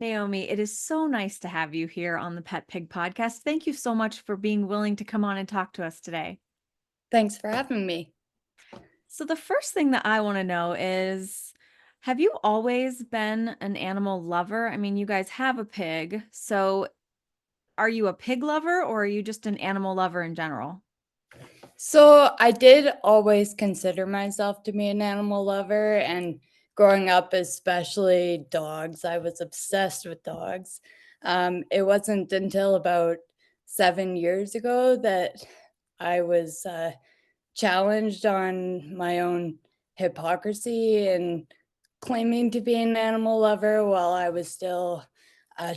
Naomi, it is so nice to have you here on the Pet Pig podcast. Thank you so much for being willing to come on and talk to us today. Thanks for having me. So, the first thing that I want to know is, have you always been an animal lover? I mean, you guys have a pig. So, are you a pig lover or are you just an animal lover in general? So I did always consider myself to be an animal lover, and growing up, especially dogs, I was obsessed with dogs. It wasn't until about 7 years ago that I was challenged on my own hypocrisy and claiming to be an animal lover while I was still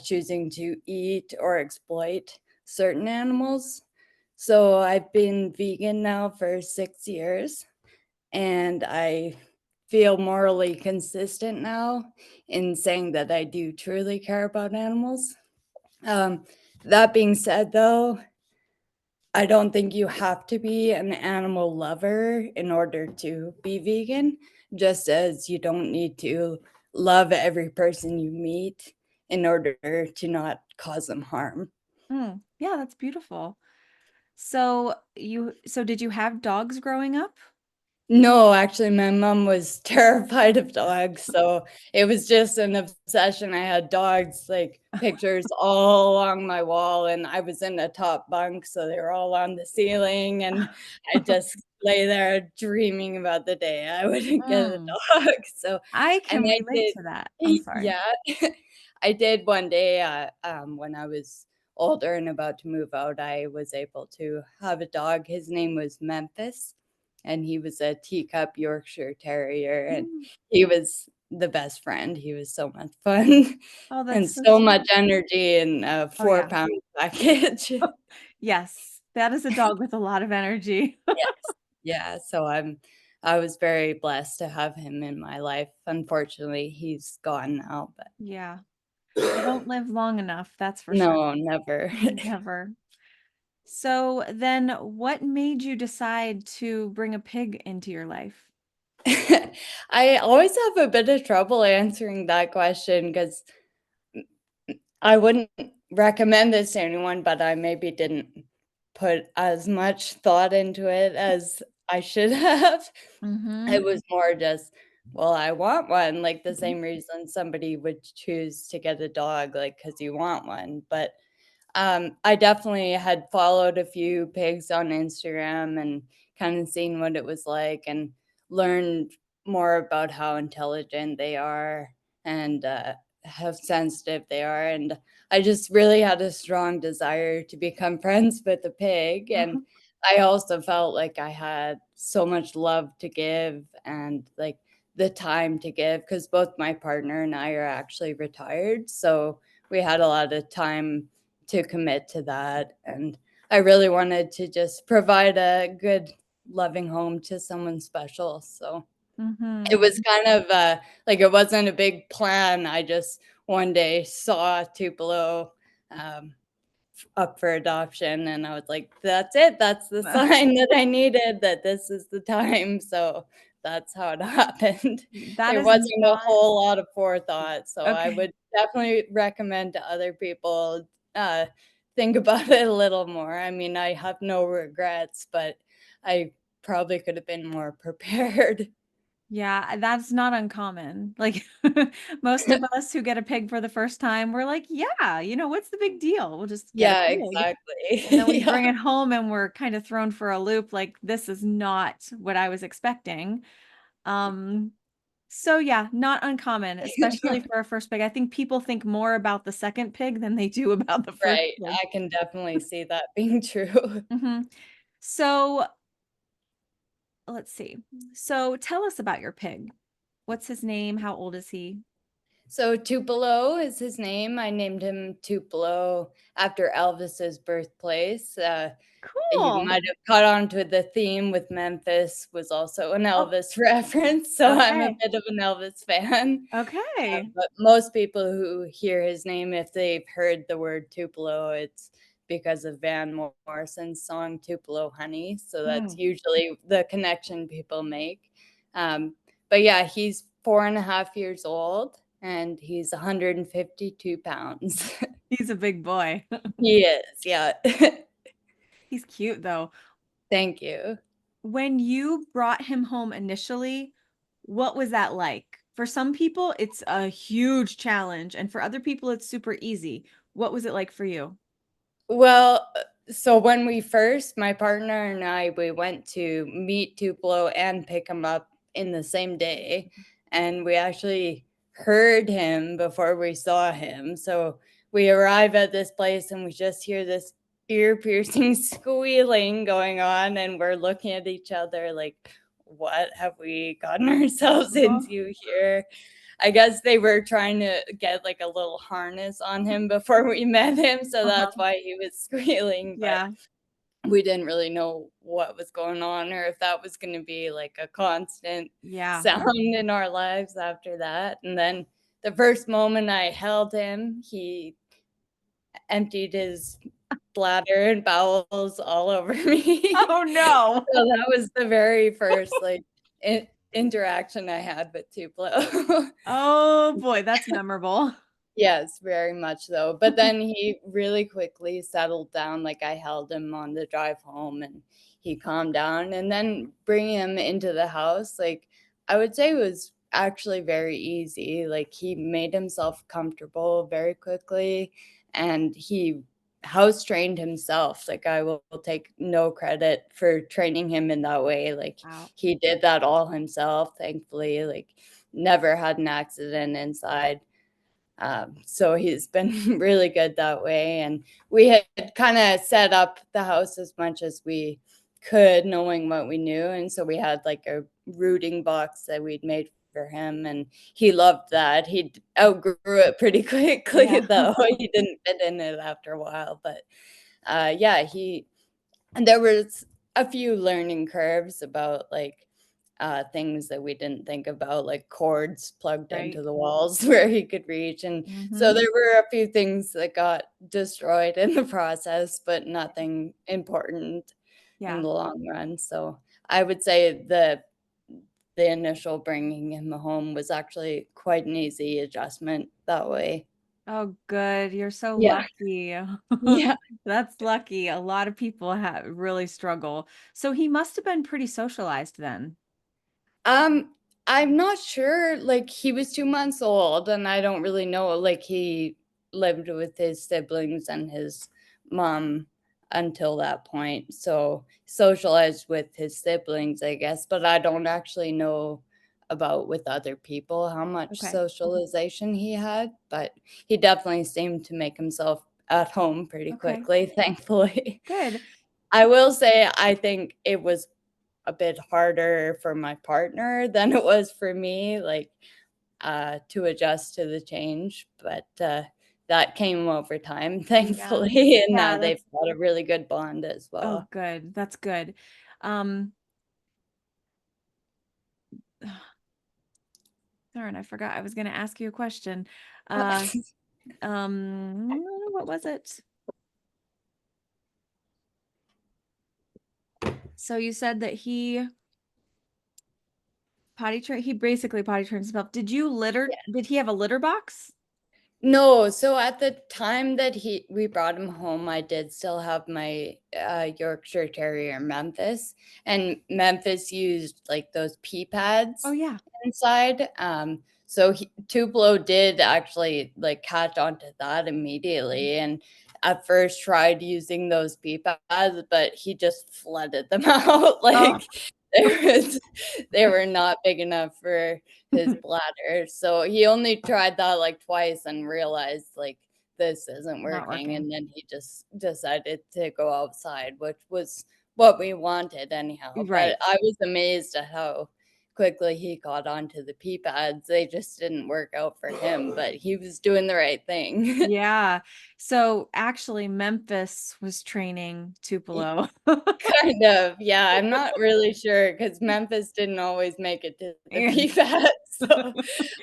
choosing to eat or exploit certain animals. So I've been vegan now for 6 years, and I feel morally consistent now in saying that I do truly care about animals. Um, that being said, though, I don't think you have to be an animal lover in order to be vegan, just as you don't need to love every person you meet in order to not cause them harm. Yeah, that's beautiful. So did you have dogs growing up? No, actually, my mom was terrified of dogs, so it was just an obsession. I had dogs, like, pictures all along my wall, and I was in a top bunk, so they were all on the ceiling, and I just lay there dreaming about the day I would get a Mm, dog, so I and can I relate did to that. I'm sorry. yeah. I did one day, when I was older and about to move out, I was able to have a dog. His name was Memphis, and he was a teacup Yorkshire Terrier, and Mm. he was the best friend. He was so much fun Oh, and that's so so much sweet. energy in a Oh, yeah. 4-pound package. Yes, that is a dog with a lot of energy. Yes. Yeah, so I was very blessed to have him in my life. Unfortunately, he's gone now, but Yeah, they don't live long enough, that's for sure. no, never. Never. So then what made you decide to bring a pig into your life? I always have a bit of trouble answering that question because I wouldn't recommend this to anyone, but I maybe didn't put as much thought into it as I should have. It Mhm. was more just, well, I want one, like the same reason somebody would choose to get a dog, like because you want one. But I definitely had followed a few pigs on Instagram and kind of seen what it was like and learned more about how intelligent they are and how sensitive they are. And I just really had a strong desire to become friends with the pig. And Mhm. I also felt like I had so much love to give and like the time to give because both my partner and I are actually retired. So we had a lot of time to commit to that. And I really wanted to just provide a good, loving home to someone special. So it Mhm. was kind of like it wasn't a big plan. I just one day saw Tupelo um, up for adoption, and I was like, "That's it. That's the sign that I needed. That this is the time." So that's how it happened. That There is wasn't a not whole lot of forethought, so I okay. would definitely recommend to other people, uh, think about it a little more. I mean, I have no regrets, but I probably could have been more prepared. Yeah, that's not uncommon. Like most of us who get a pig for the first time, we're like, yeah, what's the big deal? We'll just get a Yeah, pig. And then exactly. we Yeah. bring it home and we're kind of thrown for a loop, like this is not what I was expecting. Um, so yeah, not uncommon, especially for a first pig. I think people think more about the second pig than they do about the first Right, pig. I can definitely see that being true. Mhm. So let's see. So tell us about your pig. What's his name? How old is he? So Tupelo is his name. I named him Tupelo after Elvis's birthplace. You Cool. might have caught on to the theme with Memphis was also an Oh, Elvis reference, so I'm a okay. bit of an Elvis fan. Okay. But most people who hear his name, if they've heard the word Tupelo, it's because of Van Morrison's song Tupelo Honey. So that's Mm. usually the connection people make. Um, but yeah, he's 4.5 years old and he's 152 pounds. He's a big boy. He is, yeah. He's cute though. Thank you. When you brought him home initially, what was that like? For some people, it's a huge challenge, and for other people, it's super easy. What was it like for you? Well, so when we first my partner and I, we went to meet Tupelo and pick him up in the same day, and we actually heard him before we saw him. So we arrive at this place and we just hear this ear-piercing squealing going on, and we're looking at each other like, "What have we gotten ourselves Oh, into here?" I guess they were trying to get, like, a little harness on him before we met him, so that's uh-huh. why he was squealing, but Yeah, we didn't really know what was going on or if that was gonna be, like, a constant yeah. sound in our lives after that, and then the first moment I held him, he emptied his bladder and bowels all over me. Oh no. So that was the very first, like, interaction I had with Tupelo. Oh boy, that's memorable. Yes, very much so, but then he really quickly settled down, like, I held him on the drive home, and he calmed down, and then bringing him into the house, like, I would say it was actually very easy, like, he made himself comfortable very quickly, and he house trained himself, like, I will take no credit for training him in that way, like, Wow. he did that all himself, thankfully, like, never had an accident inside. So he's been really good that way, and we had kinda set up the house as much as we could knowing what we knew, and so we had, like, a rooting box that we'd made for him, and he loved that. He outgrew it pretty quickly, Yeah. though. He didn't fit in it after a while, but, yeah, he and there was a few learning curves about, like, things that we didn't think about, like cords plugged Right. into the walls where he could reach, and so Mm-hmm. there were a few things that got destroyed in the process, but nothing important in Yeah. the long run, so I would say the initial bringing him home was actually quite an easy adjustment that way. Oh, good. You're so Yeah, lucky. yeah. That's lucky. A lot of people have really struggle. So he must have been pretty socialized then. Um, I'm not sure, like, he was 2 months old, and I don't really know, like, he lived with his siblings and his mom until that point, so socialized with his siblings, I guess, but I don't actually know about with other people how much Okay. socialization he had, but he definitely seemed to make himself at home pretty Okay. quickly, thankfully. Good. I will say I think it was a bit harder for my partner than it was for me, like, to adjust to the change, but, that came over time, Yeah. thankfully, and now Yeah, they've that's got a really good bond as oh well. good. That's good. Um darn, I forgot I was gonna ask you a question. Uh what was it? So you said that he basically potty trained himself. Did he have a litter box? No, so at the time that he we brought him home, I did still have my, Yorkshire Terrier, Memphis, and Memphis used, like, those pee Oh pads yeah. inside, so Tupelo did actually, like, catch on to that immediately, and at first tried using those pee pads, but he just flooded them out, Oh. like, there was they were not big enough for his bladder. So he only tried that like twice and realized like this isn't Not working. working. And then he just decided to go outside, which was what we wanted anyhow. But Right. I was amazed at how quickly he got onto the pee pads. They just didn't work out for him, but he was doing the right thing. Yeah. So actually Memphis was training Tupelo. Kind of, yeah, I'm not really sure because Memphis didn't always make it to the And PFAS, so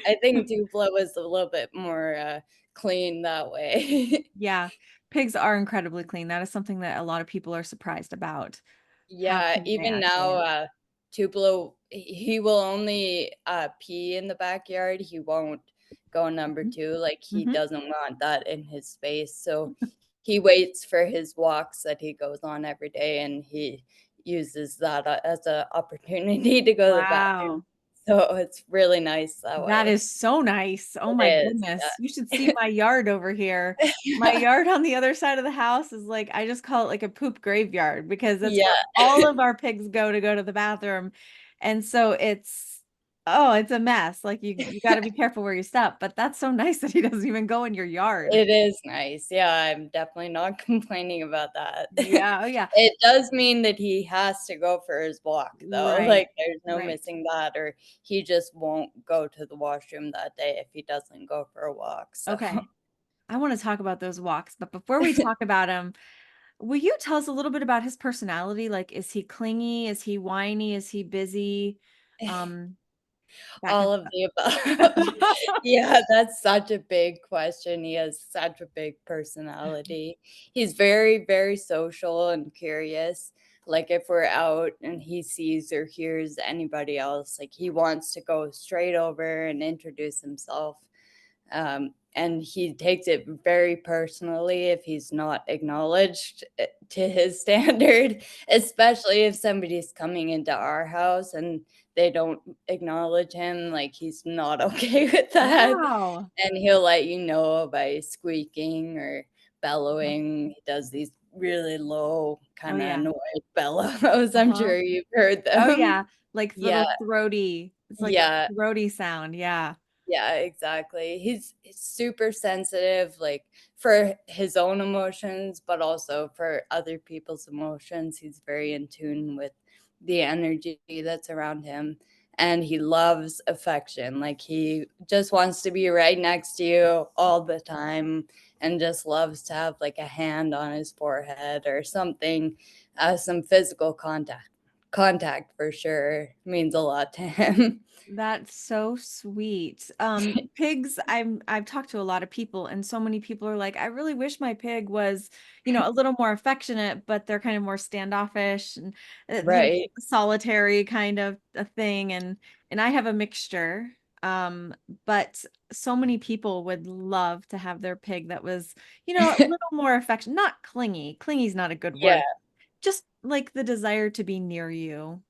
I think Duplo was a little bit more, clean that way. yeah, pigs are incredibly clean. That is something that a lot of people are surprised about, how Yeah, clean they even actually now, are. Tupelo, he will only, pee in the backyard, he won't, go number Mhm. 2, like, he Mhm. doesn't want that in his space, so he waits for his walks that he goes on every day, and he uses that, as a opportunity to go to the bathroom, Wow. so it's really nice that That way. is so nice. Oh It my is, goodness. You should see yeah. my yard over here. My Yeah. yard on the other side of the house is like, I just call it like a poop graveyard because that's where Yeah. all of our pigs go to the bathroom. And so it's a mess. Like you got to be careful where you step, but that's so nice that he doesn't even go in your yard. It is nice, yeah, I'm definitely not complaining about that. Yeah. Oh yeah. It does mean that he has to go for his walk, though, Right. like, there's no Right. missing that, or he just won't go to the washroom that day if he doesn't go for a walk, so Okay. I want to talk about those walks, but before we talk about him, will you tell us a little bit about his personality? Like, is he clingy? Is he whiny? Is he busy? Um, that kind all of the above. of stuff. Yeah, that's such a big question. He has such a big personality. He's very, very social and curious. Like, if we're out and he sees or hears anybody else, like, he wants to go straight over and introduce himself. And he takes it very personally if he's not acknowledged to his standard, especially if somebody's coming into our house and they don't acknowledge him, like, he's not okay with that, Wow. and he'll let you know by squeaking or Uh-huh. bellowing. He does these really low, Oh kinda yeah. annoyed bellows, I'm Uh-huh. sure you've heard Oh them. yeah. Like Yeah, little throaty. It's like a yeah. throaty sound. Yeah. Yeah, exactly. He's super sensitive, like, for his own emotions, but also for other people's emotions. He's very in tune with the energy that's around him, and he loves affection. Like, he just wants to be right next to you all the time and just loves to have, like, a hand on his forehead or something, some physical contact. Contact for sure means a lot to him. That's so sweet. Pigs, I've talked to a lot of people, and so many people are like, I really wish my pig was, a little more affectionate, but they're kind of more standoffish and Right. solitary kind of a thing. And I have a mixture. But so many people would love to have their pig that was, a little more affection, not clingy. Clingy is not a good Yeah. word. Just like the desire to be near you.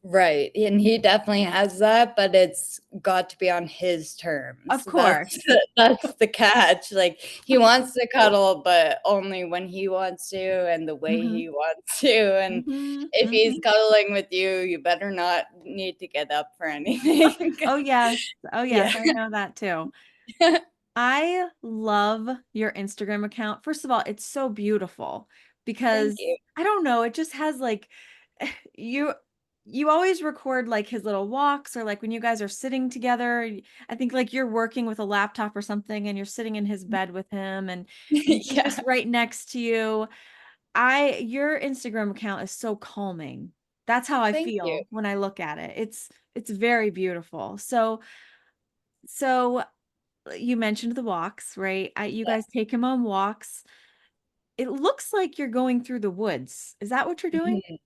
Right, and he definitely has that, but it's got to be on his terms. Of course. That's the catch, like, he wants to cuddle, but only when he wants to and the way hmm he wants to, and hmm if he's hmm cuddling with you, you better not need to get up for anything. Oh, yes. Oh, yes. Yeah. I know that too. I love your Instagram account. First of all, it's so beautiful Thank because you. I don't know, it just has like you you always record like his little walks or like when you guys are sitting together. I think like you're working with a laptop or something and you're sitting in his bed with him and he's just Yeah, right next to you. I Your Instagram account is so calming. That's how I thank you. feel when I look at it. It's very beautiful. So you mentioned the walks, right? You guys take him on walks. It looks like you're going through the woods. Is that what you're doing? Mhm.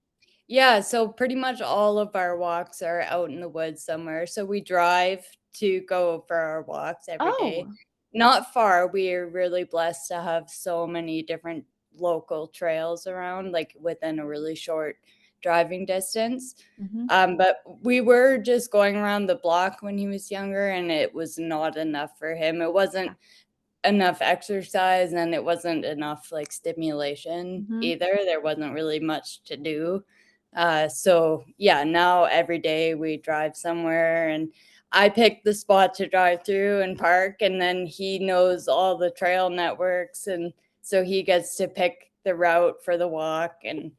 Yeah, so pretty much all of our walks are out in the woods somewhere. So we drive to go for our walks every day. Oh. Not far. We're really blessed to have so many different local trails around, like within a really short driving distance. Mhm. But we were just going around the block when he was younger, and it was not enough for him. It wasn't Yeah. enough exercise and it wasn't enough, like, stimulation Mhm. either, there wasn't really much to do. So, yeah, now every day we drive somewhere and I pick the spot to drive through and park, and then he knows all the trail networks, and so he gets to pick the route for the walk, and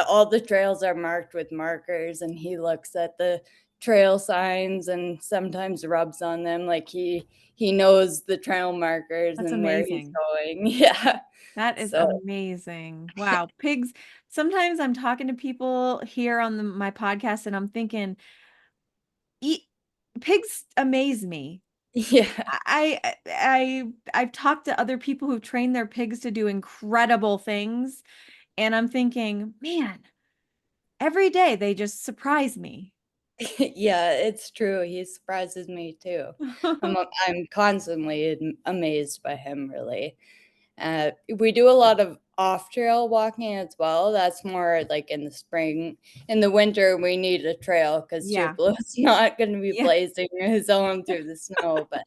all the trails are marked with markers, and he looks at the trail signs and sometimes rubs on them, like, he knows the trail markers That's and where he's amazing. going. Yeah. That is So amazing. Wow. Pigs. Sometimes I'm talking to people here on my podcast and I'm thinking, eat pigs amaze me. yeah. I've talked to other people who've trained their pigs to do incredible things, and I'm thinking, man, every day they just surprise me. Yeah, it's true, he surprises me too. I'm constantly amazed by him, really. We do a lot of off-trail walking as well. That's more like in the spring. In the winter, we need a trail because Yeah. Tupelo's not gonna be Yeah. blazing his own through the snow, but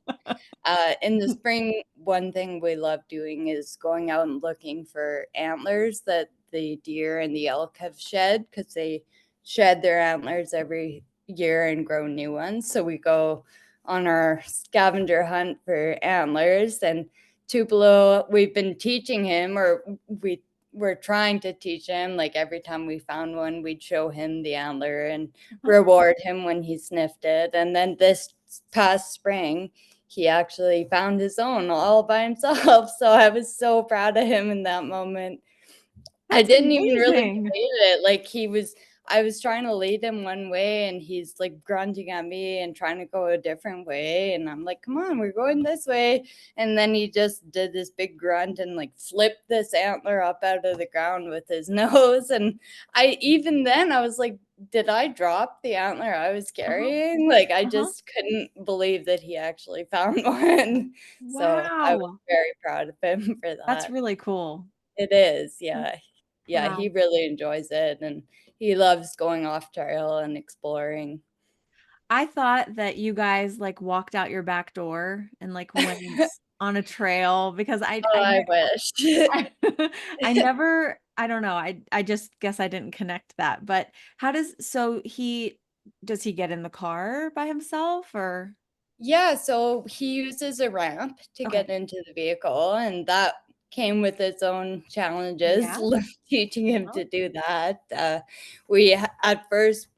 in the spring, one thing we love doing is going out and looking for antlers that the deer and the elk have shed because they shed their antlers every year and grow new ones. So we go on our scavenger hunt for antlers. And Tupelo, we've been teaching him, or we were trying to teach him, like every time we found one, we'd show him the antler and Uh-huh. reward him when he sniffed it. And then this past spring, he actually found his own all by himself. So I was so proud of him in that moment. I That's didn't even really amazing. debate it, like, I was trying to lead him one way, and he's, like, grunting at me and trying to go a different way, and I'm like, "Come on, we're going this way," and then he just did this big grunt and, like, flipped this antler up out of the ground with his nose, and even then, I was like, "Did I drop the antler I was Uh-huh. carrying?" Like, I Uh-huh. just couldn't believe that he actually found one, so I was Wow. very proud of him for That's that. really cool. It is, yeah. Yeah, he Wow. really enjoys it, and he loves going off trail and exploring. I thought that you guys like walked out your back door and like went on a trail because Oh, I wish. I never, I don't know. I just guess I didn't connect that. But how does he get in the car by himself or Yeah, so he uses a ramp to okay. get into the vehicle, and that came with its own challenges, Yeah. teaching him Oh, to do that. We at first,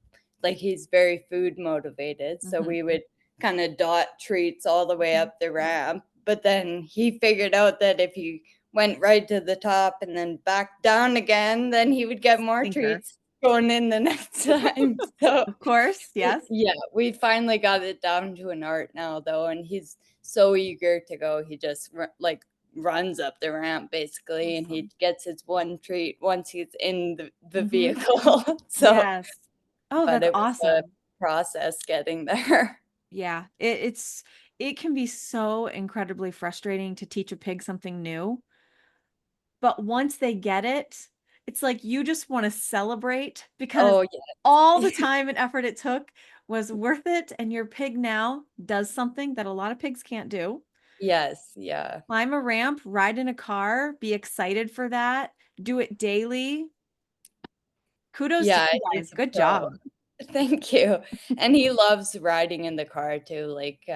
like, he's very food motivated, so mhm, we would kinda dot treats all the way mhm. up the ramp, but then he figured out that if he went right to the top and then back down again, then he would get more Thinker. treats going in the next time, so Of course, yes. yeah, we finally got it down to an art now, though, and he's so eager to go. He just like runs up the ramp basically, and he Awesome. gets his one treat once he's in the Hmm. vehicle. So, Yes. Oh, but that's it was a awesome. process getting there. Yeah. It can be so incredibly frustrating to teach a pig something new. But once they get it, it's like you just want to celebrate because Oh all the yes, time and effort it took was worth it. And your pig now does something that a lot of pigs can't do. yes, yeah, Climb a ramp, ride in a car, be excited for that, do it daily. Kudos to yeah. you He's guys. a Good pro. job. Thank you. And he loves riding in the car too. Like,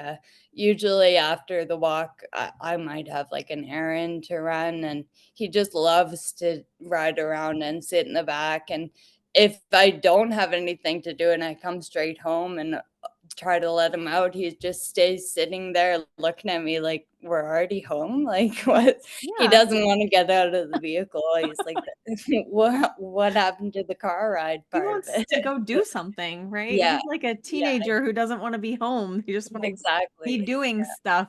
usually after the walk, I might have like an errand to run, and he just loves to ride around and sit in the back. And if I don't have anything to do and I come straight home and try to let him out, he just stays sitting there looking at me like, "We're already home?" Like, what? He Yeah. doesn't wanna get out of the vehicle. He's like, What happened to the car ride He part of wants to it?" go do something, right? Yeah, He's like a yeah, teenager who doesn't want to be home. He just want to be exactly. doing stuff.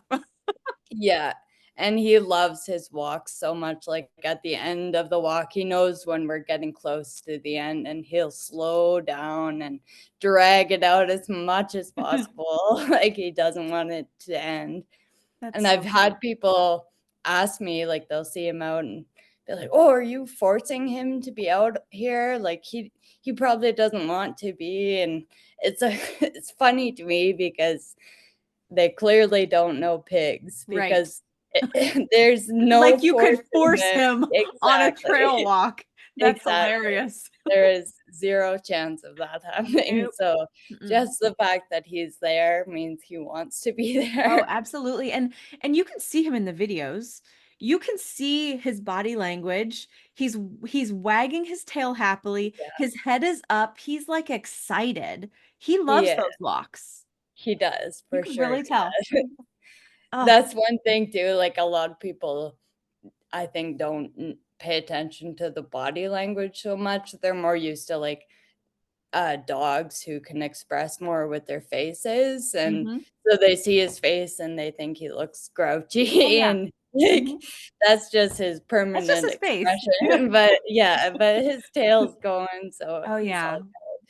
Yeah, and he loves his walks so much, like, at the end of the walk, he knows when we're getting close to the end, and he'll slow down and drag it out as much as possible, like, he doesn't want it to end. That's And I've so had people ask me, like, they'll see him out and be like, "Oh, are you forcing him to be out here? Like, he probably doesn't want to be," and it's a it's funny to me because they clearly don't know pigs right. because there's no Like you force could in force them. him on a trail Exactly, walk. That's exactly. hilarious. There is 0 chance of that happening, Nope. so Mm-mm. just the fact that he's there means he wants to be Oh, there. absolutely. And you can see him in the videos. You can see his body language. He's wagging his tail happily. Yeah, His head is up. He's like excited. He loves yeah. those walks. He does, You for can sure really he tell. does. Oh, That's one thing too, like, a lot of people, I think, don't pay attention to the body language so much. They're more used to, like, dogs who can express more with their faces, and hmm. so they see his face and they think he looks Oh grouchy, yeah. and, like, Hmm. that's just his That's just permanent his face. expression, but yeah, but his tail's going, so Oh he's all yeah.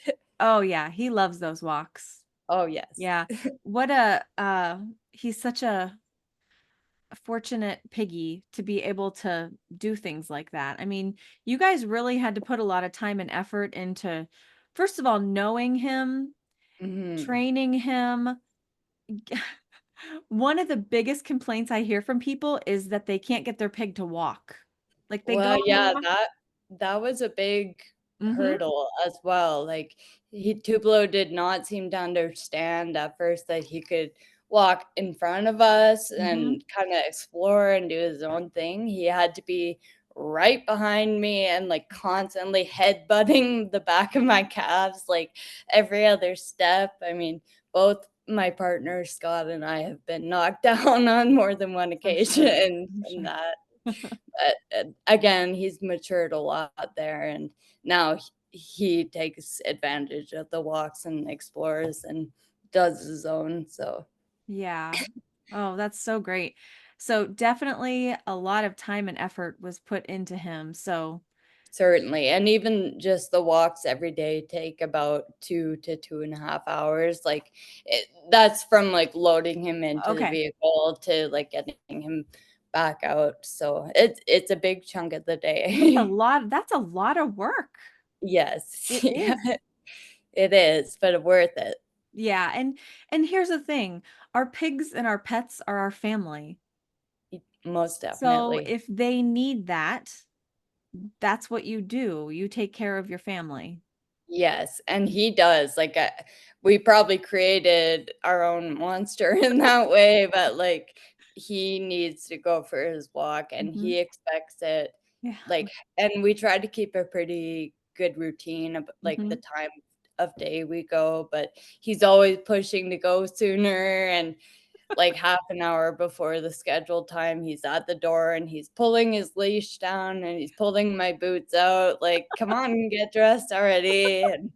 good. Oh yeah, he loves those walks. Oh, yes. Yeah. What a he's such a fortunate piggy to be able to do things like that. I mean, you guys really had to put a lot of time and effort into, first of all, knowing him, Mhm. training him. One of the biggest complaints I hear from people is that they can't get their pig to walk. Like they go Well, on the yeah, walk. that was a big Mhm. hurdle as well. Like Tupelo did not seem to understand at first that he could walk in front of us Mhm. and kind of explore and do his own thing. He had to be right behind me and like constantly headbutting the back of my calves like every other step. I mean, both my partner Scott and I have been knocked down on more than one I'm sure. occasion I'm from sure. that. But, again, he's matured a lot there, and now he takes advantage of the walks and explores and does his own, so Yeah. Oh, that's so great. So definitely a lot of time and effort was put into him. So, certainly, and even just the walks every day take about 2 to 2.5 hours, like, that's from, like, loading him into the okay. vehicle to, like, getting him back out, so it's a big chunk of the That's a day. lot. That's a lot of work. Yes, It yeah, is. it is, but worth it. Yeah, and here's the thing. Our pigs and our pets are our family. Most So definitely. if they need that, that's what you do. You take care of your family. Yes, and he does, like, we probably created our own monster in that way, but, like, he needs to go for his walk, and Mhm. he expects it, Yeah. like and we try to keep a pretty good routine of, like, the Mhm. time of day we go, but he's always pushing to go sooner, and like half an hour before the scheduled time, he's at the door and he's pulling his leash down and he's pulling my boots out, like, "Come on, get dressed already," and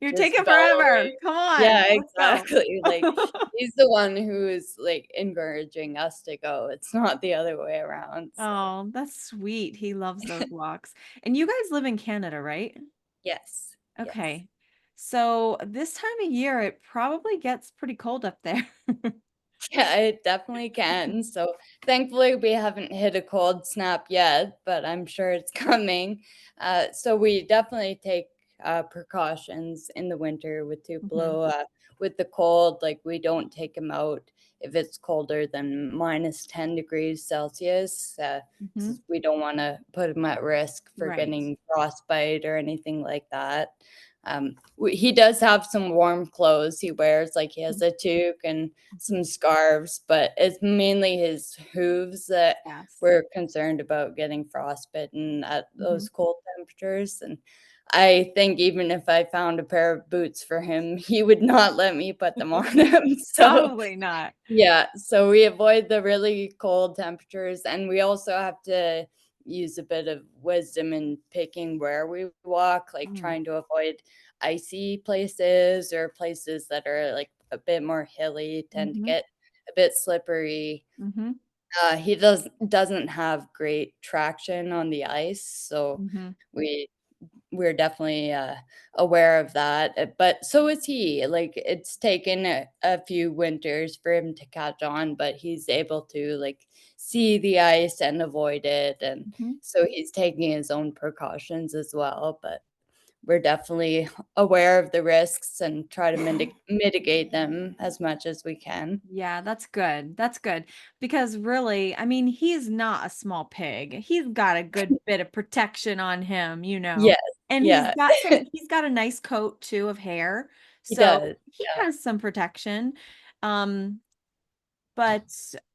You're just taking bellowing. forever. Come Yeah, on, let's go. exactly, like, he's the one who is, like, encouraging us to go, it's not the other way around, so Oh, that's sweet. He loves those walks. And you guys live in Canada, right? yes, yes. Okay. So this time of year, it probably gets pretty cold up there. Yeah, it definitely can. So thankfully, we haven't hit a cold snap yet, but I'm sure it's coming. So we definitely take precautions in the winter with Mhm. Tupelo. With the cold, like we don't take him out if it's colder than -10 degrees Celsius. Mhm. 'Cause we don't want to put him at risk for Right. getting frostbite or anything like that. He does have some warm clothes he wears, like he has a toque and Mhm. some scarves, but it's mainly his hooves that Yes. we're concerned about getting frostbitten at Mhm. those cold temperatures, and I think even if I found a pair of boots for him, he would not let me put them on him, so Probably not. yeah, so we avoid the really cold temperatures, and we also have to use a bit of wisdom in picking where we walk, like Mm. trying to avoid icy places or places that are like a bit more hilly, tend to Mhm. get a bit slippery. Mhm. He doesn't have great traction on the ice, so Mhm. we we're definitely, aware of that, but so is he, like, it's taken a few winters for him to catch on, but he's able to, like, see the ice and avoid it, and Mhm. so he's taking his own precautions as well, but we're definitely aware of the risks and try to mitigate them as much as we can. Yeah, that's good. That's good. Because really, I mean, he's not a small pig. He's got a good bit of protection on him, you know. Yes, And yeah, he's got a nice coat too of hair. he So does, he yeah. has some protection. Um, but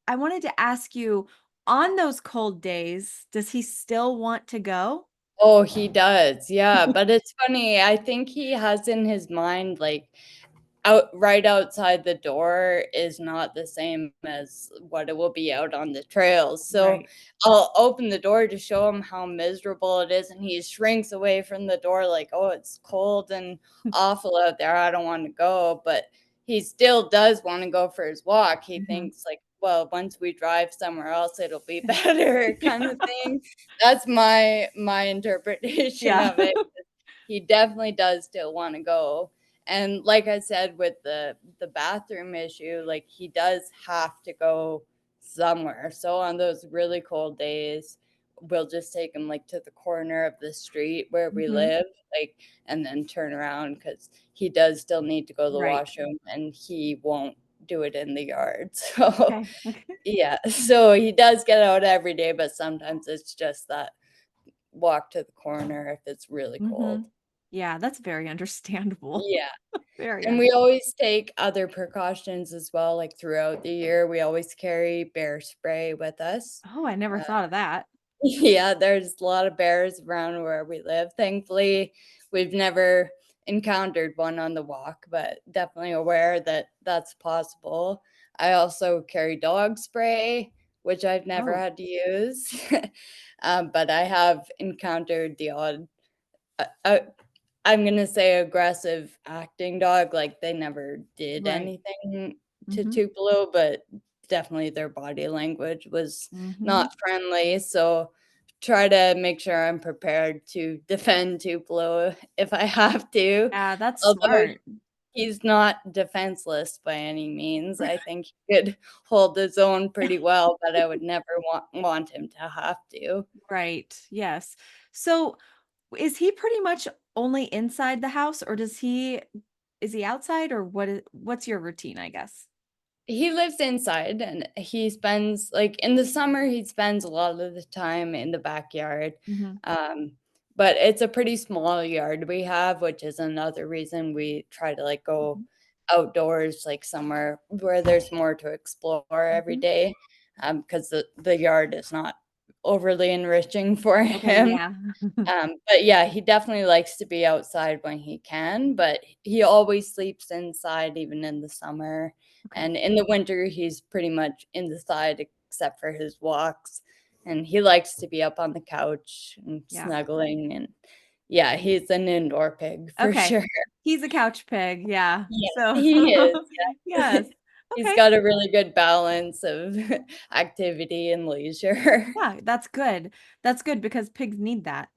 I wanted to ask you, on those cold days, does he still want to go? Oh, he does, yeah, but it's funny, I think he has in his mind, like, right outside the door is not the same as what it will be out on the trails, so Right. I'll open the door to show him how miserable it is, and he shrinks away from the door like, "Oh, it's cold and awful out there, I don't wanna go," but he still does wanna go for his walk, he Mhm. thinks like, "Well, once we drive somewhere else, it'll be better," kinda thing. That's my interpretation Yeah. of it. He definitely does still wanna go, And like I said, with the bathroom issue, like he does have to go somewhere. So on those really cold days, we'll just take him like to the corner of the street where we Mhm. live, like, and then turn around because he does still need to go to the Right. washroom and he won't do it in the yard. So Okay. Okay. yeah, so he does get out every day, but sometimes it's just that walk to the corner if it's really cold. Mhm. Yeah, that's very understandable. Yeah. Very And we always take other precautions as well, like, throughout the year, we always carry bear spray with us. Oh, I never Uh, thought of that. yeah, there's a lot of bears around where we live. Thankfully, we've never encountered one on the walk, but definitely aware that that's possible. I also carry dog spray, which I've never Oh, had to use, but I have encountered the odd uh, I'm gonna say aggressive acting dog, like, they never did right. anything to Mhm. Tupelo, but definitely their body language was not Mhm. friendly, so try to make sure I'm prepared to defend Tupelo if I have to, Yeah, that's although smart. he's not defenseless by any means, I think he could hold his own pretty well, but I would never want him to have to. Right. Yes. So, is he pretty much only inside the house, or is he outside, or what's your routine, I guess? He lives inside and he spends like, in the summer, he spends a lot of the time in the backyard, Mhm. um, but it's a pretty small yard we have, which is another reason we try to, like, go Mhm. outdoors, like, somewhere where there's more to explore every Mhm. day, because the yard is not overly enriching for Okay, him. yeah. But yeah, he definitely likes to be outside when he can, but he always sleeps inside even in the summer, Okay. and in the winter, he's pretty much inside except for his walks, and he likes to be up on the couch and Yeah. snuggling, and yeah, he's an indoor pig for Okay. sure. He's a couch pig, yeah. Yes, So he is, yes. yes. He's Okay. got a really good balance of activity and leisure. Yeah, that's good. That's good because pigs need that.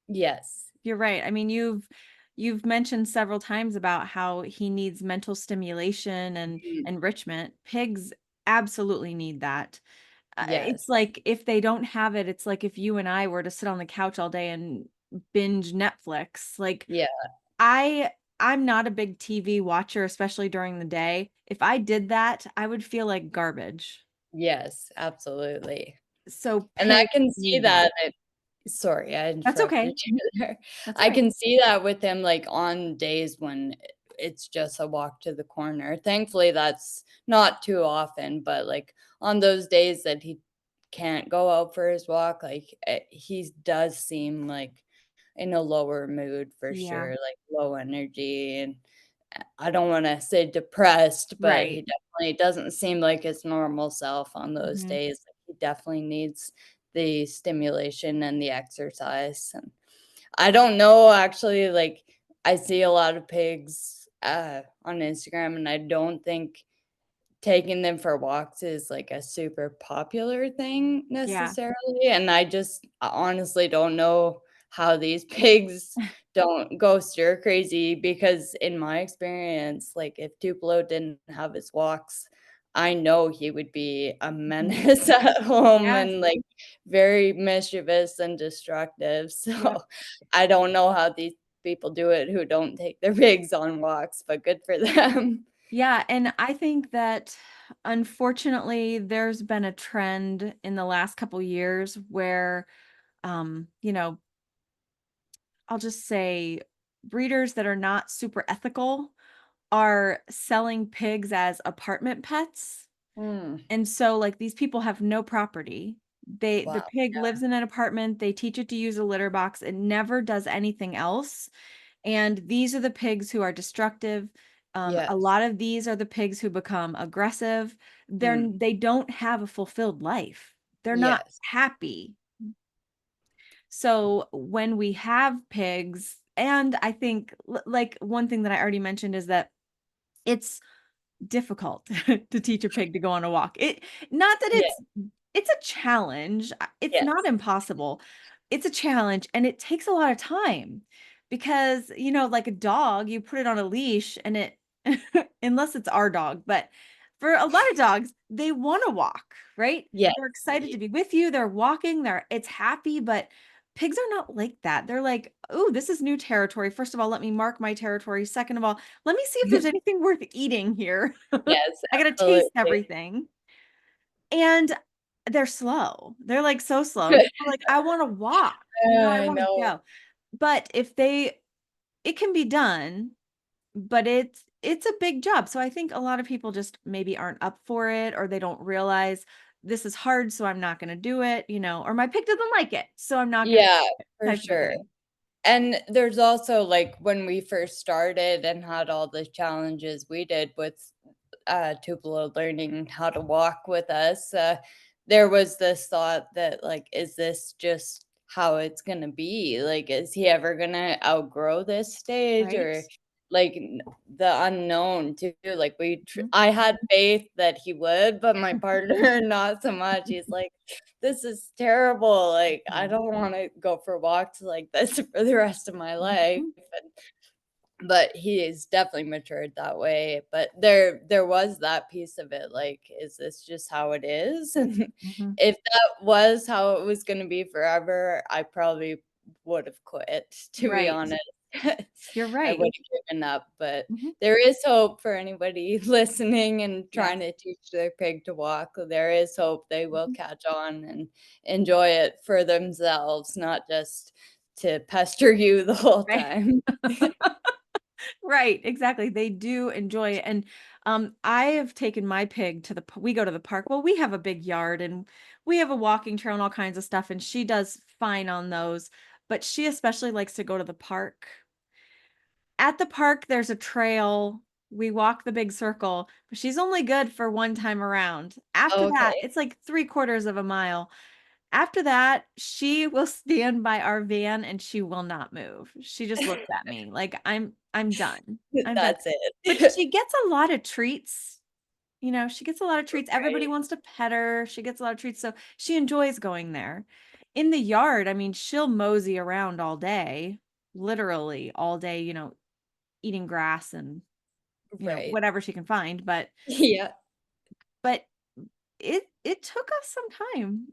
Yes. You're right. I mean, you've mentioned several times about how he needs mental stimulation and Mhm. enrichment. Pigs absolutely need that. It's Yes. like if they don't have it, it's like if you and I were to sit on the couch all day and binge Netflix. Like Yeah. I I'm not a big TV watcher, especially during the day. If I did that, I would feel like garbage. Yes, absolutely. So And I pigs can see need that. that it sorry, I That's interrupted okay. you there. That's all I right. can see that with him, like, on days when it's just a walk to the corner. Thankfully, that's not too often, but, like, on those days that he can't go out for his walk, like, he does seem, like, in a lower mood for Yeah, sure, like, low energy, and I don't wanna say depressed, but he right. definitely doesn't seem like his normal self on those Mhm. days. Like, he definitely needs the stimulation and the exercise, and I don't know, actually, like, I see a lot of pigs, on Instagram, and I don't think taking them for walks is, like, a super popular thing Yeah. necessarily, and I just honestly don't know how these pigs don't go stir crazy because in my experience, like, if Tupelo didn't have his walks, I know he would be a Mhm. menace at home Yes. and, like, very mischievous and destructive, Yep. so I don't know how these people do it who don't take their pigs on walks, but good for them. Yeah, and I think that unfortunately there's been a trend in the last couple years where you know, I'll just say breeders that are not super ethical are selling pigs as apartment pets. Mm. And so like these people have no property. The Wow. pig lives in an apartment, they teach it to use a litter box, it never does anything else. And these are the pigs who are destructive. A Yes. lot of these are the pigs who become aggressive. Mm. They don't have a fulfilled life. They're not Yes. happy. So when we have pigs, and I think like one thing that I already mentioned is that it's difficult to teach a pig to go on a walk. Not that Yeah. it's a challenge. It's not Yes. impossible. It's a challenge and it takes a lot of time because, like a dog, you put it on a leash and it, unless it's our dog, but for a lot of dogs, they want to walk, right? Yes. They're excited to be with you. They're walking, it's happy, but pigs are not like that. They're like, oh, this is new territory. First of all, let me mark my territory. Second of all, let me see if there's anything worth eating here. Yes, I gotta taste absolutely. everything. And they're slow. They're like so slow. And people are like, I want to walk, I I want to know. go. But it can be done, but it's a big job. So I think a lot of people just maybe aren't up for it, or they don't realize this is hard, so I'm not going to do it, or my pig doesn't like it, so I'm not going to Yeah, do it, for type of a sure. thing. And there's also, like, when we first started and had all the challenges we did with, Tupelo learning how to walk with us, there was this thought that, like, "Is this just how it's gonna be? Like, is he ever gonna outgrow this stage?" Right? Or, like, the unknown too, like, Mhm. I had faith that he would, but my partner, not so much. He's like, "This is terrible, like, I Mhm. don't wanna go for walks like this for the rest of my life," Mhm. but he is definitely matured that way, but there was that piece of it, like, is this just how it is? And Mhm. if that was how it was gonna be forever, I probably would've quit, to be Right. honest. You're I right. would've given up, but Mhm. there is hope for anybody listening and trying Yes. to teach their pig to walk. There is hope they will Mhm. catch on and enjoy it for themselves, not just to pester you the whole Right. time. Right, exactly. They do enjoy it. And I have taken my pig to we go to the park. Well, we have a big yard and we have a walking trail and all kinds of stuff, and she does fine on those, but she especially likes to go to the park. At the park, there's a trail. We walk the big circle, but she's only good for one time around. After that, Okay. it's like 3/4 of a mile. After that, she will stand by our van and she will not move. She just looks at me like I'm done. I'm done. That's But it. she gets a lot of treats. She gets a lot of treats. Everybody Right. wants to pet her. She gets a lot of treats. So she enjoys going there. In the yard, I mean, she'll mosey around all day, literally all day, eating grass and, Right. whatever she can find. Yeah. But it took us some time.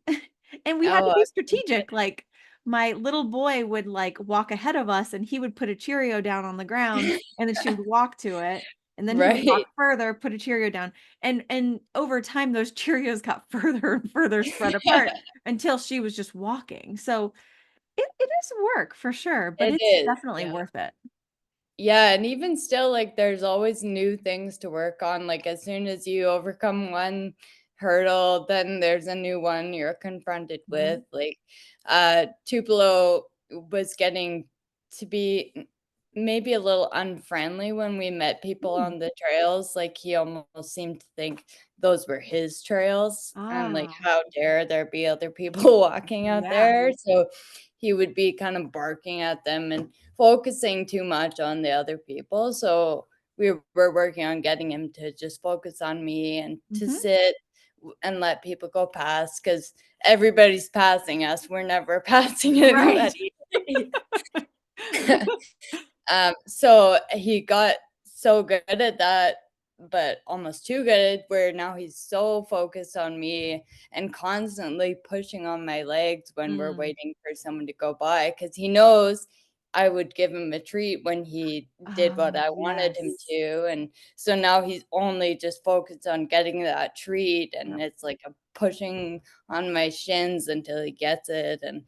And we had Oh, to I be strategic, like, my little boy would, like, walk ahead of us, and he would put a Cheerio down on the ground, and then she would walk to it, and then he would walk right. further, put a Cheerio down, and over time, those Cheerios got further and further spread apart until she was just walking, so it is work for sure, but It it's is, definitely yeah. worth it. Yeah, and even still, like, there's always new things to work on, like, as soon as you overcome one hurdle, then there's a new one you're confronted with, Mhm. like, Tupelo was getting to be maybe a little unfriendly when we met people Mm. on the trails, like, he almost seemed to think those were his trails, and, like, Ah, how dare there be other people walking out yeah. there, so he would be kind of barking at them and focusing too much on the other people, so we were working on getting him to just focus on me and to Mhm. sit and let people go past because everybody's passing us, we're never passing Right. anybody. So he got so good at that, but almost too good where now he's so focused on me and constantly pushing on my legs when we're Mm. waiting for someone to go by because he knows I would give him a treat when he did what Oh, I wanted him yes. to. And so now he's only just focused on getting that treat. And Yep. it's like a pushing on my shins until he gets it. And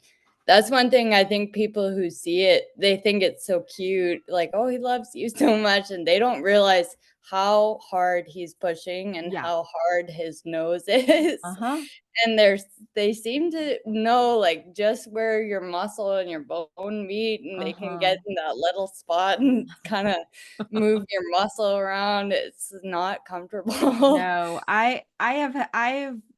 that's one thing I think people who see it, they think it's so cute, like, "Oh, he loves you so much," and they don't realize how hard he's pushing and Yeah. how hard his nose is. Uh-huh. And they seem to know, like, just where your muscle and your bone meet, and they can Uh-huh. get in that little spot and kinda move your muscle around. It's not comfortable. No, I've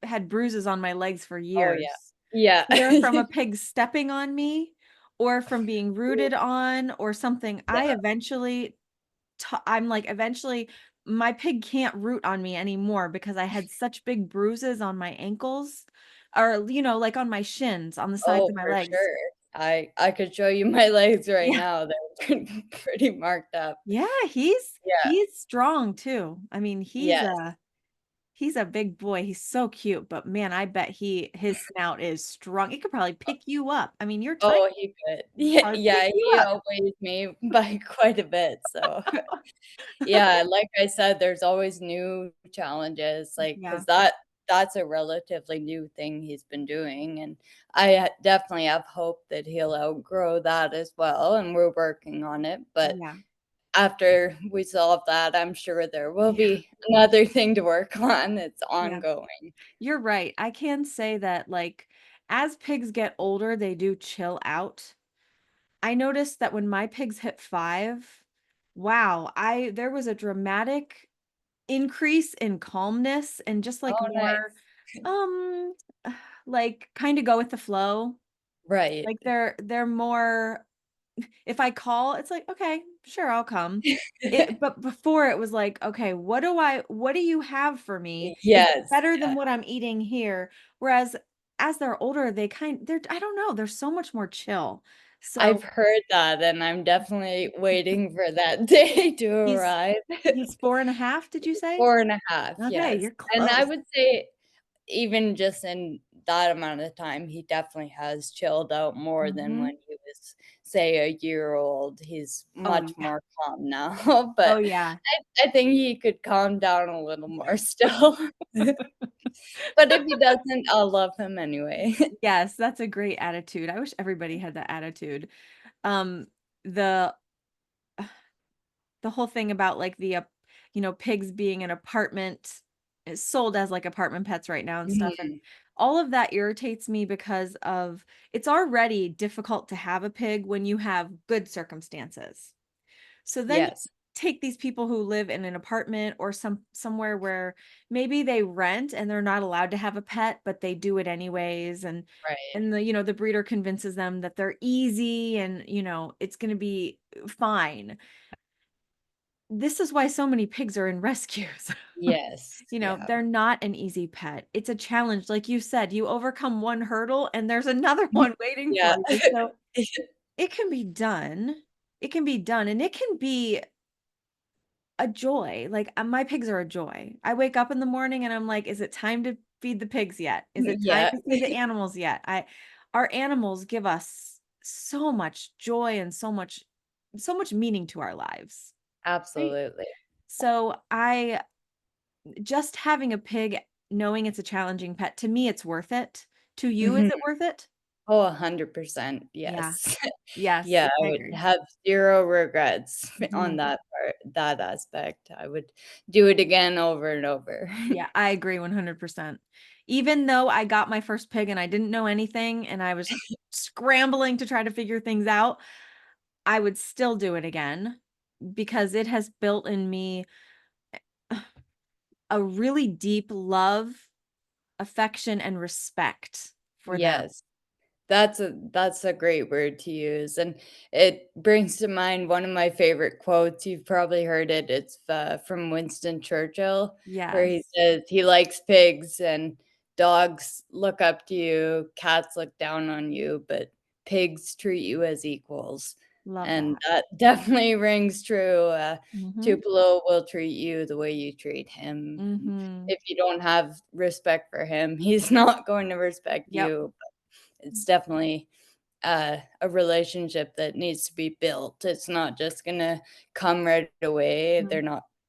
had bruises on my legs for Oh, yeah. years, Yeah. either from a pig stepping on me or from being rooted on or something. Yeah. I'm like, eventually my pig can't root on me anymore because I had such big bruises on my ankles or, like on my shins, on the sides Oh, of my for legs. sure. I could show you my legs right Yeah. now, they're pretty marked up. Yeah, he's Yeah, he's strong too. I mean, yes. he's a big boy. He's so cute, but man, I bet his snout is strong. It could probably pick you up. I mean, you're tiny, Oh, he could. Yeah, probably pick yeah, you he up. outweighs me by quite a bit, so yeah, like I said, there's always new challenges, like, Yeah, 'cause that's a relatively new thing he's been doing, and definitely have hope that he'll outgrow that as well, and we're working on it, but yeah, after we solve that, I'm sure there will yeah, be another thing to work on. It's yeah. ongoing. You're right. I can say that, like, as pigs get older, they do chill out. I noticed that when my pigs hit 5, wow, I there was a dramatic increase in calmness and just, like, Oh, more, nice. um, like, kinda go with the flow. Right. Like, they're more if I call, it's like, "Okay, sure, I'll come." But before it was like, "Okay, what do you have for me? Is it Yes, better than yeah. what I'm eating here?" Whereas as they're older, they're I don't know, they're so much more chill. I've So, heard that, and I'm definitely waiting for that day to he's arrive. he's 4.5, did you say? 4.5, Okay, yes, you're and I close. would say even just in that amount of time, he definitely has chilled out more than Mhm. when he was, say, a year old. He's Oh, much yeah. more calm now, Oh, but yeah. I think he could calm down a little more still. But if he doesn't, I'll love him anyway. Yes, that's a great attitude. I wish everybody had that attitude. Um, the the whole thing about, like, pigs being an apartment is sold as, like, apartment pets right now and stuff, and Mhm. all of that irritates me because of it's already difficult to have a pig when you have good circumstances. So then you Yes, take these people who live in an apartment or somewhere where maybe they rent and they're not allowed to have a pet, but they do it anyways, right. and the breeder convinces them that they're easy and, it's gonna be fine. This is why so many pigs are in rescues. Yes, yeah. They're not an easy pet. It's a challenge. Like you said, you overcome one hurdle and there's another Mhm. one waiting Yeah. for you. So it can be done. It can be done. And it can be a joy. Like, my pigs are a joy. I wake up in the morning and I'm like, is it time to feed the pigs yet? Is it time Yeah, to feed the animals yet? Our animals give us so much joy and so much meaning to our lives. Right? absolutely. So I just having a pig, knowing it's a challenging pet, to me, it's worth it. To you, is Mhm. it worth it? Oh, 100%, Yeah. yes. Yes, Yeah, I I would agree. have 0 regrets on Mhm. that part that aspect. I would do it again over and over. Yeah, I agree 100%. Even though I got my first pig and I didn't know anything and I was scrambling to try to figure things out, I would still do it again because it has built in me a really deep love, affection, and respect for them. Yes. That's a great word to use, and it brings to mind one of my favorite quotes. You've probably heard it. It's from Winston Churchill, where he Yes. says he likes pigs and dogs look up to you, cats look down on you, but pigs treat you as equals. Love And that. that definitely rings true. Mhm. Tupelo will treat you the way you treat him. Mhm. If you don't have respect for him, he's not going to respect Yep. you. It's definitely, a relationship that needs to be built. It's not just gonna come right away. Mhm.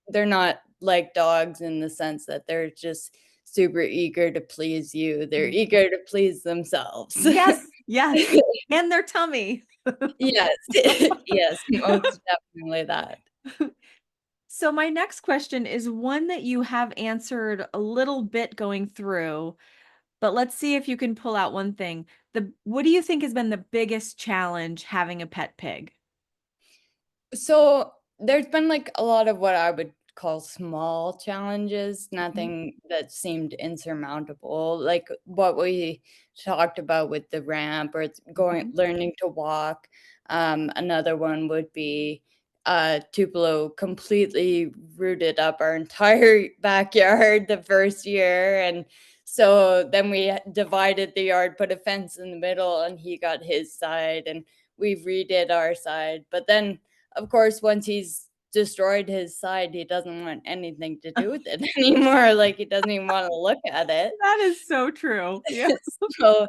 They're not like dogs in the sense that they're just super eager to please you. They're Mhm. eager to please themselves. Yes, yes, and their tummy. Yes. Yes, most definitely that. So my next question is one that you have answered a little bit going through, but let's see if you can pull out one thing. What do you think has been the biggest challenge having a pet pig? So, there's been, like, a lot of what I would call small challenges, Mhm, nothing that seemed insurmountable, like what we talked about with the ramp or it's going mhm, learning to walk. Another one would be, Tupelo completely rooted up our entire backyard the first year, and so then we divided the yard, put a fence in the middle, and he got his side, and we redid our side. But then, of course, once he's destroyed his side, he doesn't want anything to do with it anymore. Like he doesn't even want to look at it. That is so true. Yeah. So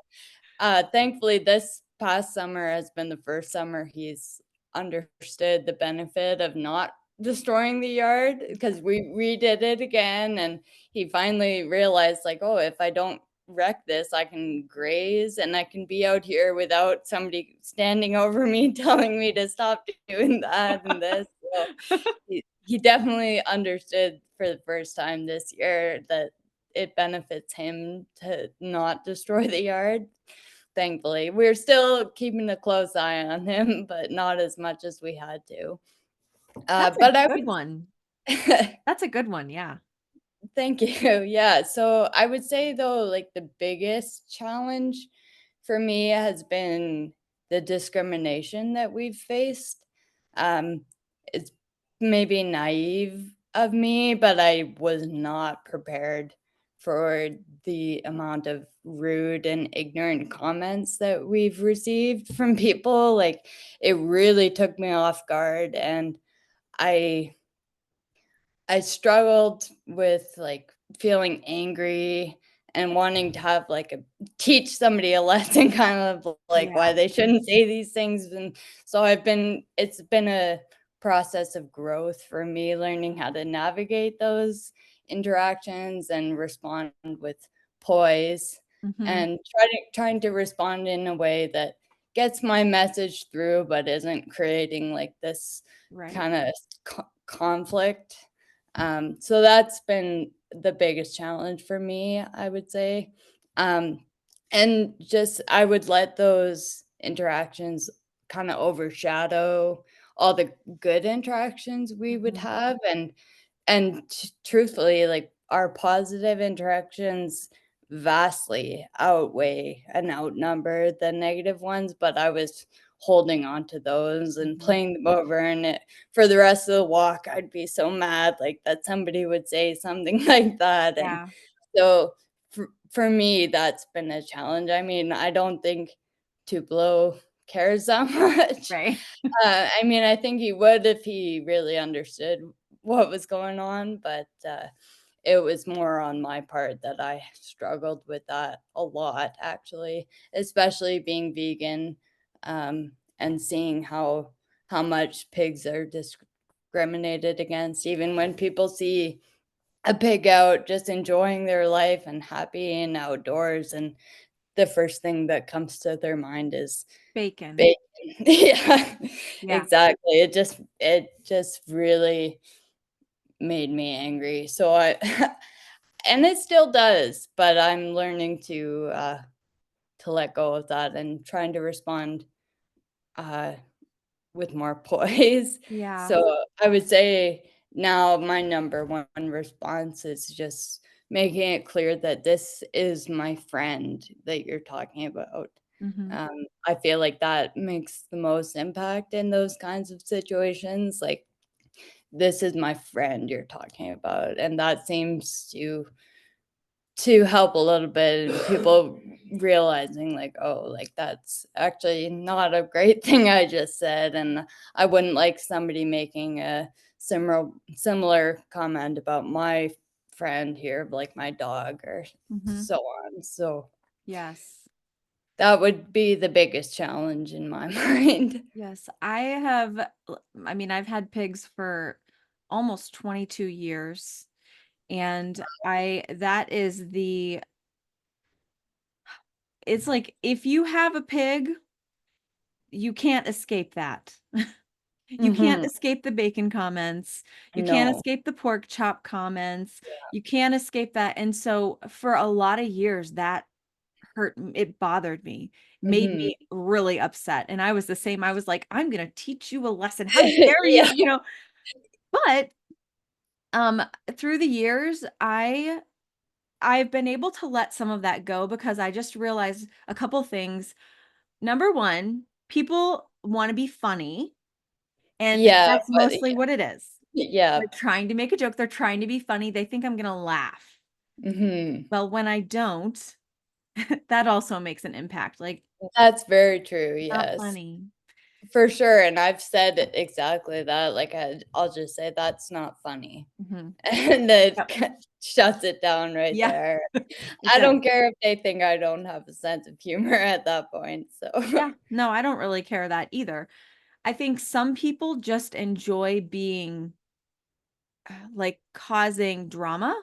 thankfully, this past summer has been the first summer he's understood the benefit of not destroying the yard because we redid it again, and he finally realized, like, "Oh, if I don't wreck this, I can graze and I can be out here without somebody standing over me telling me to stop doing that and this." So he definitely understood for the first time this year that it benefits him to not destroy the yard. Thankfully, we're still keeping a close eye on him, but not as much as we had to. That's a But I good would one. That's a good one, yeah. thank you. Yeah, so I would say though, like the biggest challenge for me has been the discrimination that we've faced. Um, it's maybe naive of me, but I was not prepared for the amount of rude and ignorant comments that we've received from people. Like, it really took me off guard, and I I struggled with, like, feeling angry and wanting to have, like, a teach somebody a lesson, kind of like Yeah. why they shouldn't say these things, and so it's been a process of growth for me learning how to navigate those interactions and respond with poise Mhm. and trying to respond in a way that gets my message through, but isn't creating, like, this Right. kinda conflict. So that's been the biggest challenge for me, I would say. Um, and just I would let those interactions kind of overshadow all the good interactions we would Mhm. have, and truthfully, like, our positive interactions vastly outweigh and outnumber the negative ones, but I was holding on to those and Mhm. playing them over, and for the rest of the walk, I'd be so mad, like, that somebody would say something like that, and Yeah. so for me, that's been a challenge. I mean, I don't think Tupelo cares that much. Right. I mean, I think he would if he really understood what was going on, but, it was more on my part that I struggled with that a lot, actually, especially being vegan, and seeing how much pigs are discriminated against, even when people see a pig out just enjoying their life and happy and outdoors, and the first thing that comes to their mind is Bacon. bacon. Yeah, Yeah. exactly. It just really made me angry. So I and it still does, but I'm learning to let go of that and trying to respond, uh, with more poise. Yeah. So I would say now my number one response is just making it clear that this is my friend that you're talking about. Mhm. I feel like that makes the most impact in those kinds of situations. Like, this is my friend you're talking about, and that seems to help a little bit and people realizing, like, "Oh, like, that's actually not a great thing I just said, and I wouldn't like somebody making a similar comment about my friend here, like my dog or Mhm. so on." So, Yes. that would be the biggest challenge in my mind. Yes. I mean, I've had pigs for almost 22 years, and I that is the it's like if you have a pig, you can't escape that. You can't Mhm. escape the bacon comments. You can't No. escape the pork chop comments. You can't escape that. And so for a lot of years, that it bothered me, made Mhm. me really upset. And I was the same. I was like, I'm gonna teach you a lesson. How dare you? Yeah. But um through the years, I've been able to let some of that go because I just realized a couple things. Number one, people want to be funny. And Yeah, that's but mostly what it is. yeah. They're trying to make a joke, they're trying to be funny, they think I'm gonna laugh. Mhm. Well, when I don't, that also makes an impact, like, That's very true, not yes. funny. For sure, and I've said exactly that, like, I'll just say, "That's not funny," Mhm. and it Yep. shuts it down right Yeah, there. it I does. don't care if they think I don't have a sense of humor at that point, so Yeah, no, I don't really care that either. I think some people just enjoy being, like, causing drama.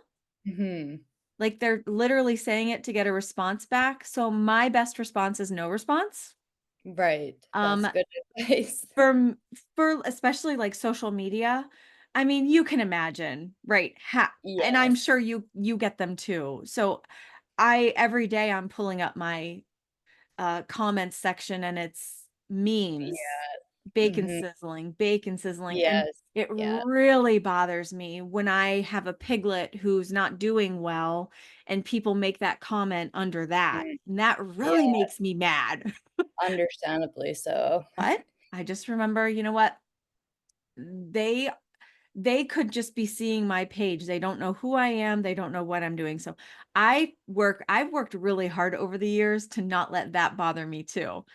Mhm. Like, they're literally saying it to get a response back, so my best response is no response. Right, that's Um, good advice. for m for especially, like, social media, I mean, you can imagine, right, and I'm Yes. sure you get them too. So, I every day I'm pulling up my, comments section and it's memes, Yeah. Mhm. bacon sizzling, and Yes. it Yeah. really bothers me when I have a piglet who's not doing well and people make that comment under that, Mm. and that really Yeah, makes me mad. understandably so. But I just remember, you know what? They they could just be seeing my page. They don't know who I am, they don't know what I'm doing. So I've worked really hard over the years to not let that bother me too.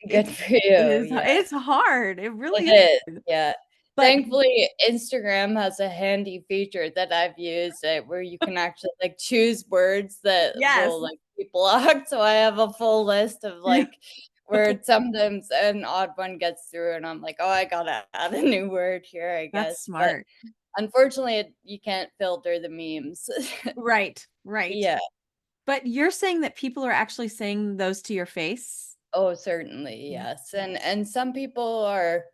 Good It's for you, yeah. it's hard. It It really is is, hard. yeah. But Thankfully, Instagram has a handy feature that I've used, where you can actually, like, choose words that yes. will, like, be blocked, so I have a full list of, like, words. Sometimes an odd one gets through, and I'm like, "Oh, I gotta add a new word here, I That's guess," but smart. unfortunately, you can't filter the memes. Right, right. Yeah. But you're saying that people are actually saying those to your face? Oh, certainly, Mm. yes, and some people are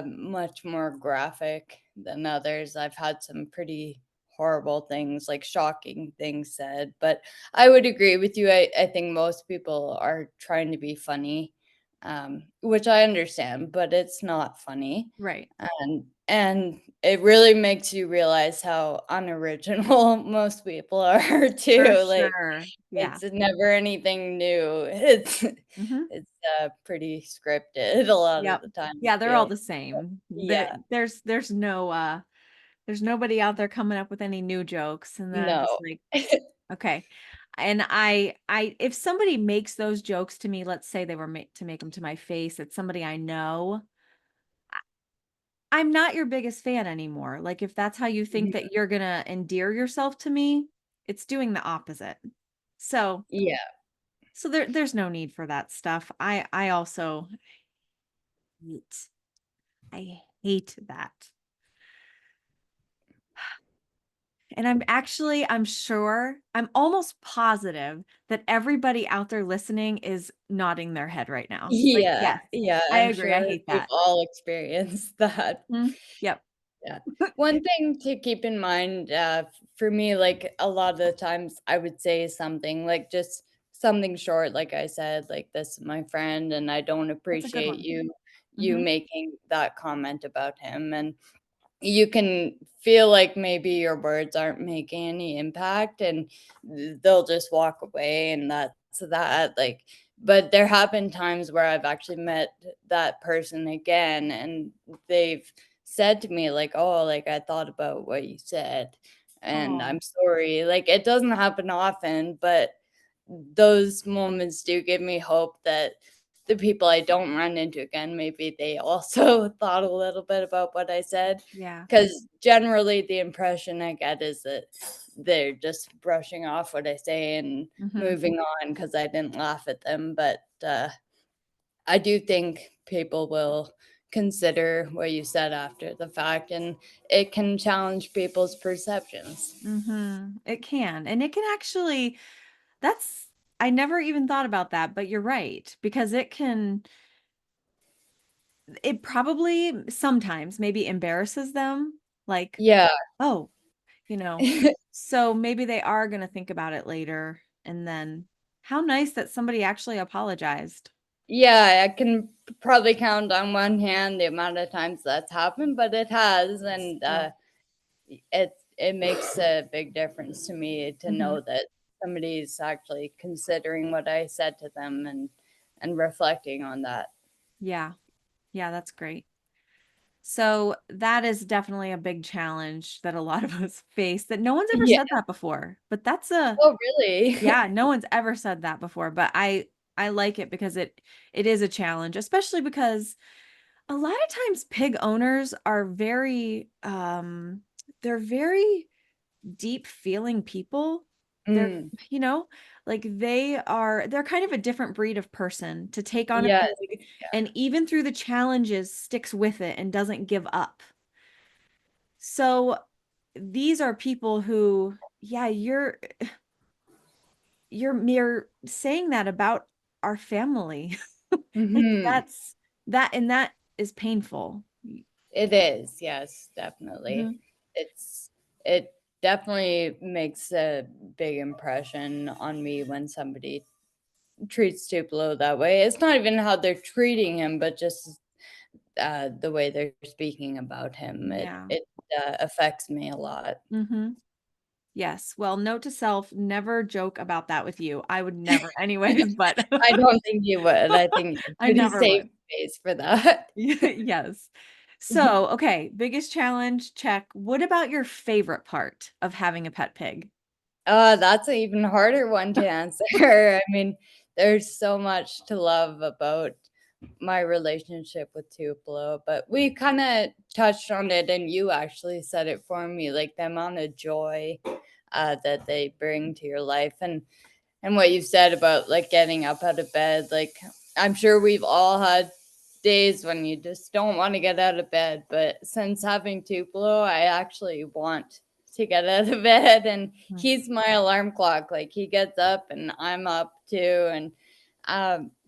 much more graphic than others. I've had some pretty horrible things, like shocking things said, but I would agree with you. I think most people are trying to be funny, which I understand, but it's not funny. Right. And it really makes you realize how unoriginal most people are For too. Like sure. Yeah. it's never anything new. It's Mhm. it's pretty scripted a lot of Yep. the time, I Yeah, they're all feel. the same. Yeah, There's no, there's nobody out there coming up with any new jokes, and then I'm no. just like, "Okay." And I if somebody makes those jokes to me, let's say they were made to make them to my face, it's somebody I know, I'm not your biggest fan anymore. Like, if that's how you think Mhm. that you're gonna endear yourself to me, it's doing the opposite. So Yeah. there's no need for that stuff. I also hate I hate that. And I'm sure, I'm almost positive that everybody out there listening is nodding their head right now. Like, Yeah, yes, yeah, I I'm agree. I sure hate we've that. all experienced that. Mhm. Yep. Yeah. One thing to keep in mind, for me, like, a lot of the times I would say something, like, just something short, like I said, like, "This is my friend, and I don't That's a good appreciate one. you Mhm. making that comment about him," and you can feel like maybe your words aren't making any impact, and they'll just walk away, and that's that, like, but there have been times where I've actually met that person again, and they've said to me, like, "Oh, like, I thought about what you said, and Oh, I'm sorry." Like, it doesn't happen often, but those moments do give me hope that the people I don't run into again, maybe they also thought a little bit about what I said. yeah. Because generally, the impression I get is that they're just brushing off what I say and Mhm. moving on because I didn't laugh at them, but, I do think people will consider what you said after the fact, and it can challenge people's perceptions. Mhm. It can, and it can actually that's I never even thought about that, but you're right, because it probably sometimes maybe embarrasses them, like, Yeah. "Oh," you know, so maybe they are gonna think about it later, and then how nice that somebody actually apologized. Yeah, I can probably count on one hand the amount of times that's happened, but it has, and, Still. it makes a big difference to me to Mhm. know that somebody's actually considering what I said to them and reflecting on that. Yeah. Yeah, that's great. So that is definitely a big challenge that a lot of us face that no one's ever Yeah. said that before. But that's a Oh, really? yeah, no one's ever said that before, but I like it because it is a challenge, especially because a lot of times pig owners are very they're very deep feeling people. They're, Mm, you know, like they're kind of a different breed of person to take on a yes. pig and even through the challenges sticks with it and doesn't give up. So these are people who, yeah, you're saying that about our family. Like Mhm. that is painful. It is, yes, definitely. Mhm. It definitely makes a big impression on me when somebody treats Tupelo that way. It's not even how they're treating him, but just, the way they're speaking about him. Yeah. It affects me a lot. Hmm. Yes. Well, note to self, never joke about that with you. I would never anyways, but I don't think you would. I think you're I pretty never safe would. space for that. Yes. So, okay, biggest challenge, check. What about your favorite part of having a pet pig? That's an even harder one to answer. I mean, there's so much to love about my relationship with Tupelo, but we kinda touched on it, and you actually said it for me, like, the amount of joy, that they bring to your life, and what you said about, like, getting up out of bed, like, I'm sure we've all had days when you just don't wanna get out of bed, but since having Tupelo, I actually want to get out of bed, and Mhm. he's my alarm clock, like, he gets up and I'm up too, and,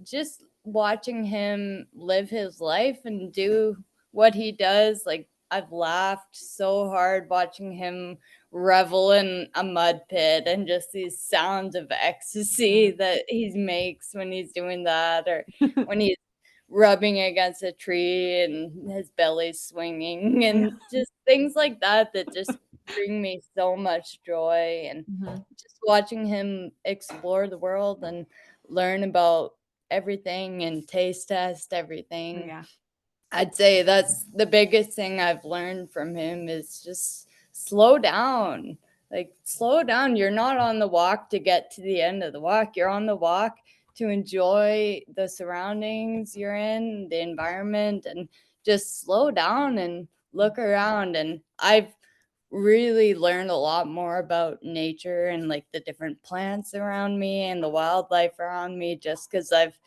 just watching him live his life and do what he does, like, I've laughed so hard watching him revel in a mud pit and just these sounds of ecstasy that he makes when he's doing that, or when he's rubbing against a tree and his belly's swinging Yeah. and just things like that that just bring me so much joy, and Mhm. just watching him explore the world and learn about everything and taste test Oh, everything. yeah. I'd say that's the biggest thing I've learned from him is just slow down. Like, slow down. You're not on the walk to get to the end of the walk. You're on the walk to enjoy the surroundings you're in, the environment, and just slow down and look around. And I've really learned a lot more about nature and like the different plants around me and the wildlife around me just because I've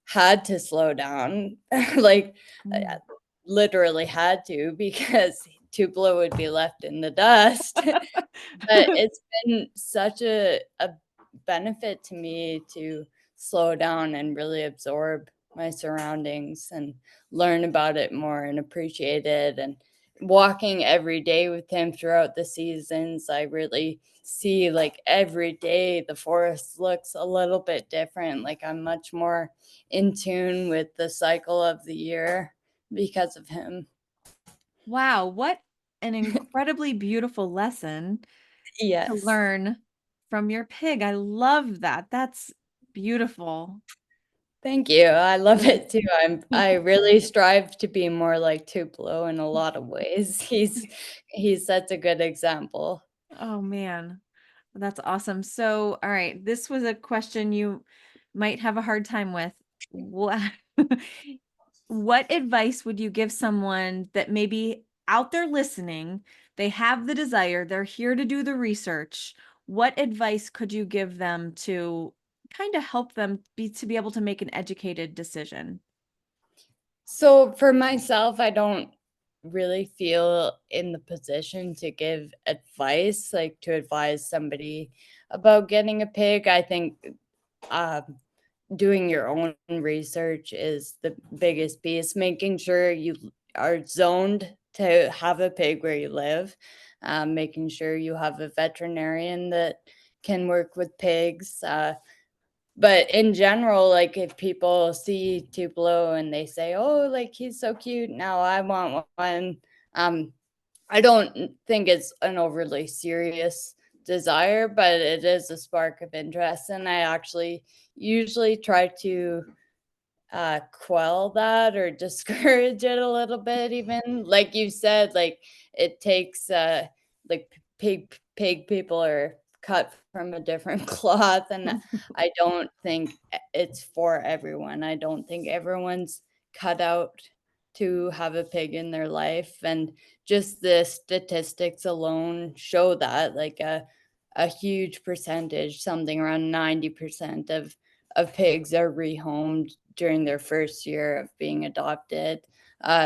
had to slow down. Like, I Mm. literally had to because Tupelo would be left in the dust. But it's been such a benefit to me to slow down and really absorb my surroundings and learn about it more and appreciate it, and walking every day with him throughout the seasons, I really see, like, every day the forest looks a little bit different, like, I'm much more in tune with the cycle of the year because of him. Wow, what an incredibly beautiful lesson to Yes. learn from your pig. I love that. That's beautiful. Thank you. I love Really. it too. I really strive to be more like Tupelo in a lot of ways. He sets a good example. Oh man, that's awesome. So, all right, this was a question you might have a hard time with. What, what advice would you give someone that maybe out there listening, they have the desire, they're here to do the research. What advice could you give them to kind of help them be able to make an educated decision? So for myself, I don't really feel in the position to give advice, like to advise somebody about getting a pig. I think um, doing your own research is the biggest piece, making sure you are zoned to have a pig where you live, making sure you have a veterinarian that can work with pigs. But in general, like, if people see Tupelo and they say, "Oh, like, he's so cute, now I want one," um, I don't think it's an overly serious desire, but it is a spark of interest, and I actually usually try to quell that or discourage it a little bit even. Like you said, like, it takes, like, pig people are cut from a different cloth, and I don't think it's for everyone. I don't think everyone's cut out to have a pig in their life, and just the statistics alone show that, like, a huge percentage, something around 90% of pigs are rehomed during their first year of being adopted.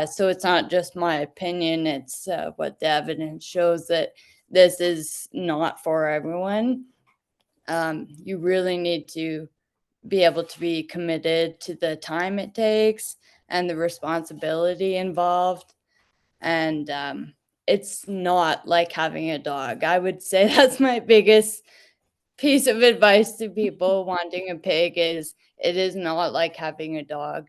So it's not just my opinion, it's what the evidence shows that this is not for everyone. You really need to be able to be committed to the time it takes and the responsibility involved. And it's not like having a dog. I would say that's my biggest piece of advice to people wanting a pig is it is not like having a dog.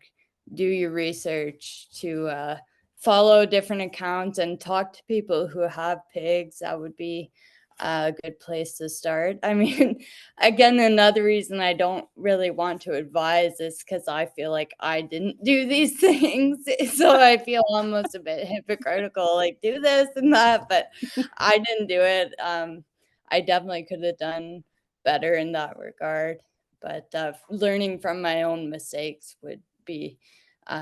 Do your research to follow different accounts and talk to people who have pigs. That would be a good place to start. I mean, again, another reason I don't really want to advise is because I feel like I didn't do these things. So I feel almost a bit hypocritical, like do this and that, but I didn't do it. I definitely could have done better in that regard. But learning from my own mistakes would be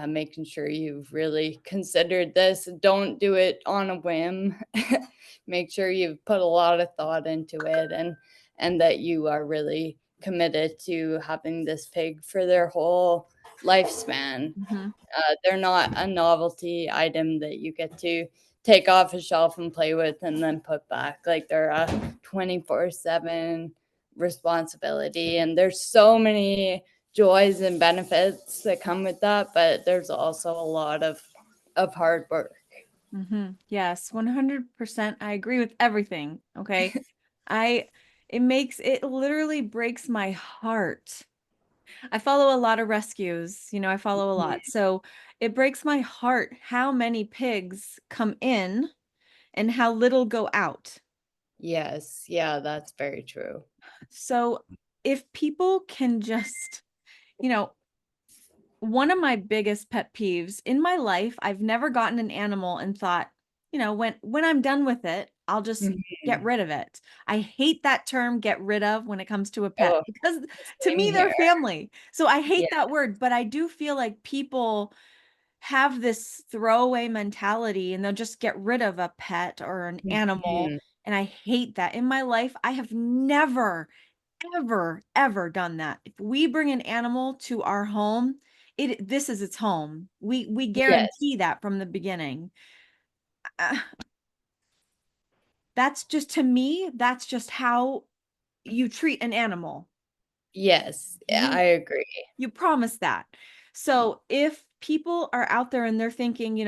making sure you've really considered this. Don't do it on a whim. Make sure you've put a lot of thought into it, and that you are really committed to having this pig for their whole lifespan. Mhm. They're not a novelty item that you get to take off a shelf and play with and then put back. Like they're a 24/7 responsibility. And there's so many joys and benefits that come with that, but there's also a lot of hard work. Yes, 100%. I agree with everything. Okay. I, it literally breaks my heart. I follow a lot of rescues, I follow a Mhm. lot. So it breaks my heart how many pigs come in and how little go out. Yes, yeah, that's very true. So if people can just, you know, one of my biggest pet peeves in my life, I've never gotten an animal and thought, when I'm done with it, I'll just get Mhm. rid of it. I hate that term get rid of when it comes to a pet Oh, because to same me they're here. family. So I Yeah. hate that word, but I do feel like people have this throwaway mentality and they'll just get rid of a pet or an animal. Mhm. And I hate that. In my life, I have never, ever, ever done that. If we bring an animal to our home, this is its home. We Yes. guarantee that from the beginning. Uh, that's just to me, that's just how you treat an animal. Yes. Yeah, I You agree. you promise that. So if people are out there and they're thinking,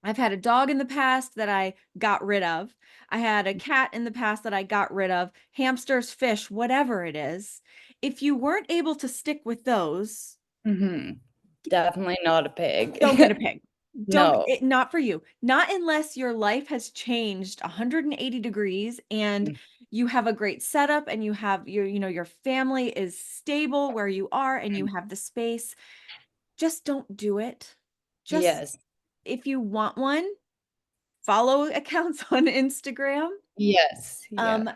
I've had a dog in the past that I got rid of. I had a cat in the past that I got rid of, hamsters, fish, whatever it is. If you weren't able to stick with those, Mhm. Definitely not a pig. don't get a pig. No. Not for you. Not unless your life has changed 180 degrees and Mm. you have a great setup and you have your family is stable where you are and you have the space. Just don't do it. Just Yes. if you want one, follow accounts on Instagram. Yes. Yeah. Um,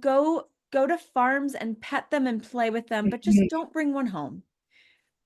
go to farms and pet them and play with them, but just Mhm. don't bring one home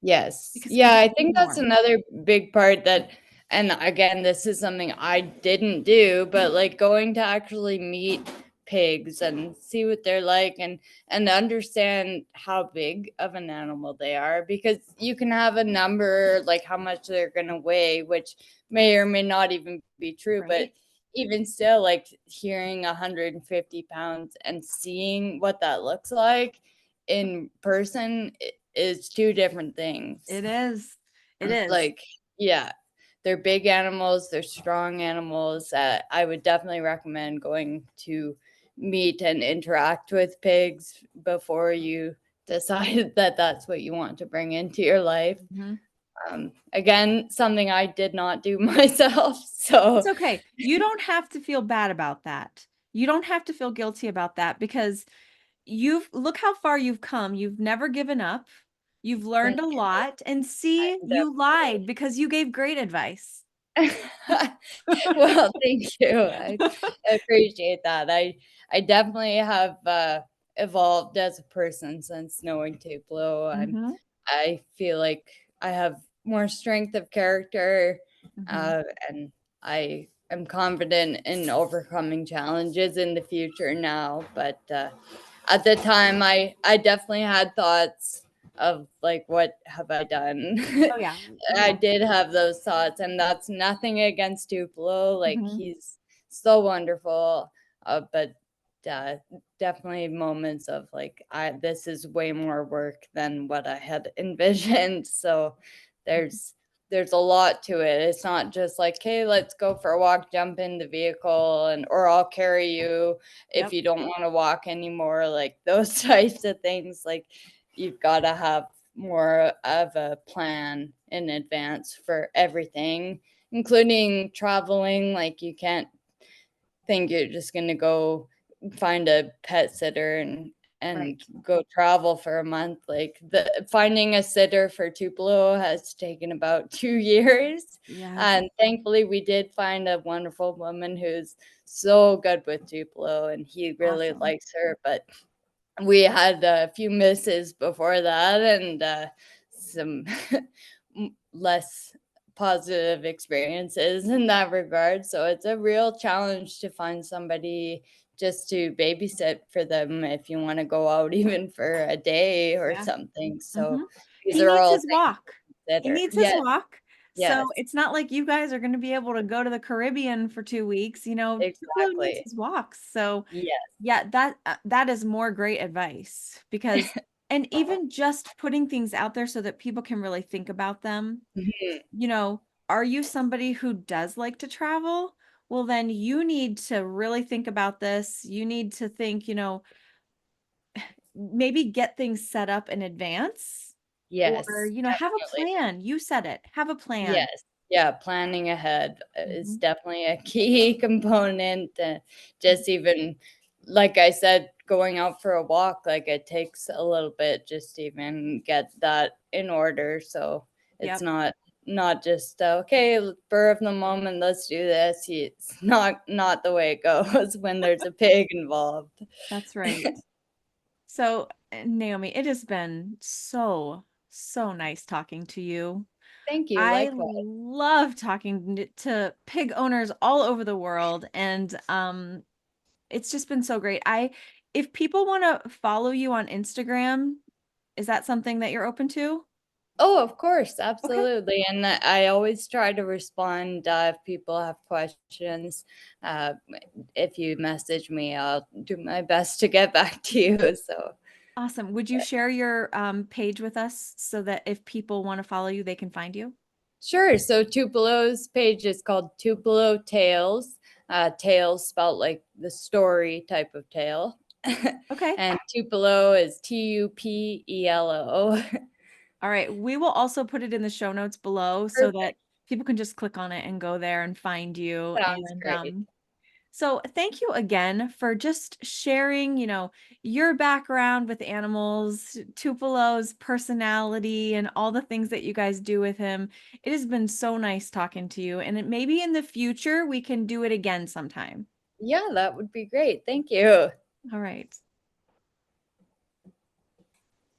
Yes. because we Yeah, just I need think that's more. another big part that, and again, this is something I didn't do, but like going to actually meet pigs and see what they're like, and understand how big of an animal they are, because you can have a number like how much they're going to weigh, which may or may not even be true, but Right? even still, like hearing 150 pounds and seeing what that looks like in person is two different things. It is. It is. Like, yeah, they're big animals, they're strong animals. I would definitely recommend going to meet and interact with pigs before you decide that that's what you want to bring into your life. Mhm. Again, something I did not do myself. It's So, okay. You don't have to feel bad about that. You don't have to feel guilty about that because look how far you've come. You've never given up. You've Thank learned a you. lot, and see, you Definitely. lied because you gave great advice. Well, thank you. I appreciate that. I definitely have, evolved as a person since knowing Tupelo. Mhm, I feel like I have more strength of character, mhm. and I am confident in overcoming challenges in the future now, but, at the time, I definitely had thoughts of, like, "What have I done?" Oh, yeah. I Yeah. did have those thoughts, and that's nothing against Tupelo, like, Mhm. he's so wonderful, but, uh, definitely moments of, like, this is way more work than what I had envisioned, so there's there's a lot to it. It's not just like, "Hey, let's go for a walk, jump in the vehicle, and or I'll carry you if Yep. you don't wanna walk anymore," like, those types of things, like, you've gotta have more of a plan in advance for everything, including traveling, like, you can't think you're just gonna go find a pet sitter and Right. go travel for a month, like, the finding a sitter for Tupelo has taken about 2 years, Yes. and thankfully, we did find a wonderful woman who's so good with Tupelo, and he really Awesome. likes her, but we had a few misses before that and, some less positive experiences in that regard, so it's a real challenge to find somebody just to babysit for them if you wanna go out even for a day or Yeah. something, so Mhm. these He are needs all his things walk. to He consider. needs his Yes, walk. So yes, it's not like you guys are gonna be able to go to the Caribbean for 2 weeks, Tupelo needs exactly. his walks. So, Yes. yeah, that is more great advice because and even just putting things out there so that people can really think about them. Mhm. You know, are you somebody who does like to travel? Well, then you need to really think about this. You need to think, maybe get things set up in advance or, Yes, have a definitely. plan. You said it. Have a plan. Yes. Yeah, planning ahead is Mhm. definitely a key component, Mhm. just even like I said, going out for a walk, like, it takes a little bit just to even get that in order, so it's Yep, not just, "Okay, spur of the moment, let's do this." It's not the way it goes when there's a pig involved. that's right. So, Naomi, it has been so, so nice talking to you. Thank you, I likewise. love talking to pig owners all over the world, and it's just been so great. If people want to follow you on Instagram, is that something that you're open to? Oh, of course, Okay. absolutely, and I always try to respond, if people have questions. If you message me, I'll do my best to get back to you, so Awesome. Would you share your page with us so that if people want to follow you, they can find you? sure, so Tupelo's page is called Tupelo Tales, tales spelled like the story type of tale, Okay. and Tupelo is Tupelo. All right. We will also put it in the show notes below so that Perfect, people can just click on it and go there and find you. sounds And great. so thank you again for just sharing, your background with animals, Tupelo's personality, and all the things that you guys do with him. It has been so nice talking to you. And maybe in the future we can do it again sometime. Yeah, that would be great, thank you. All right.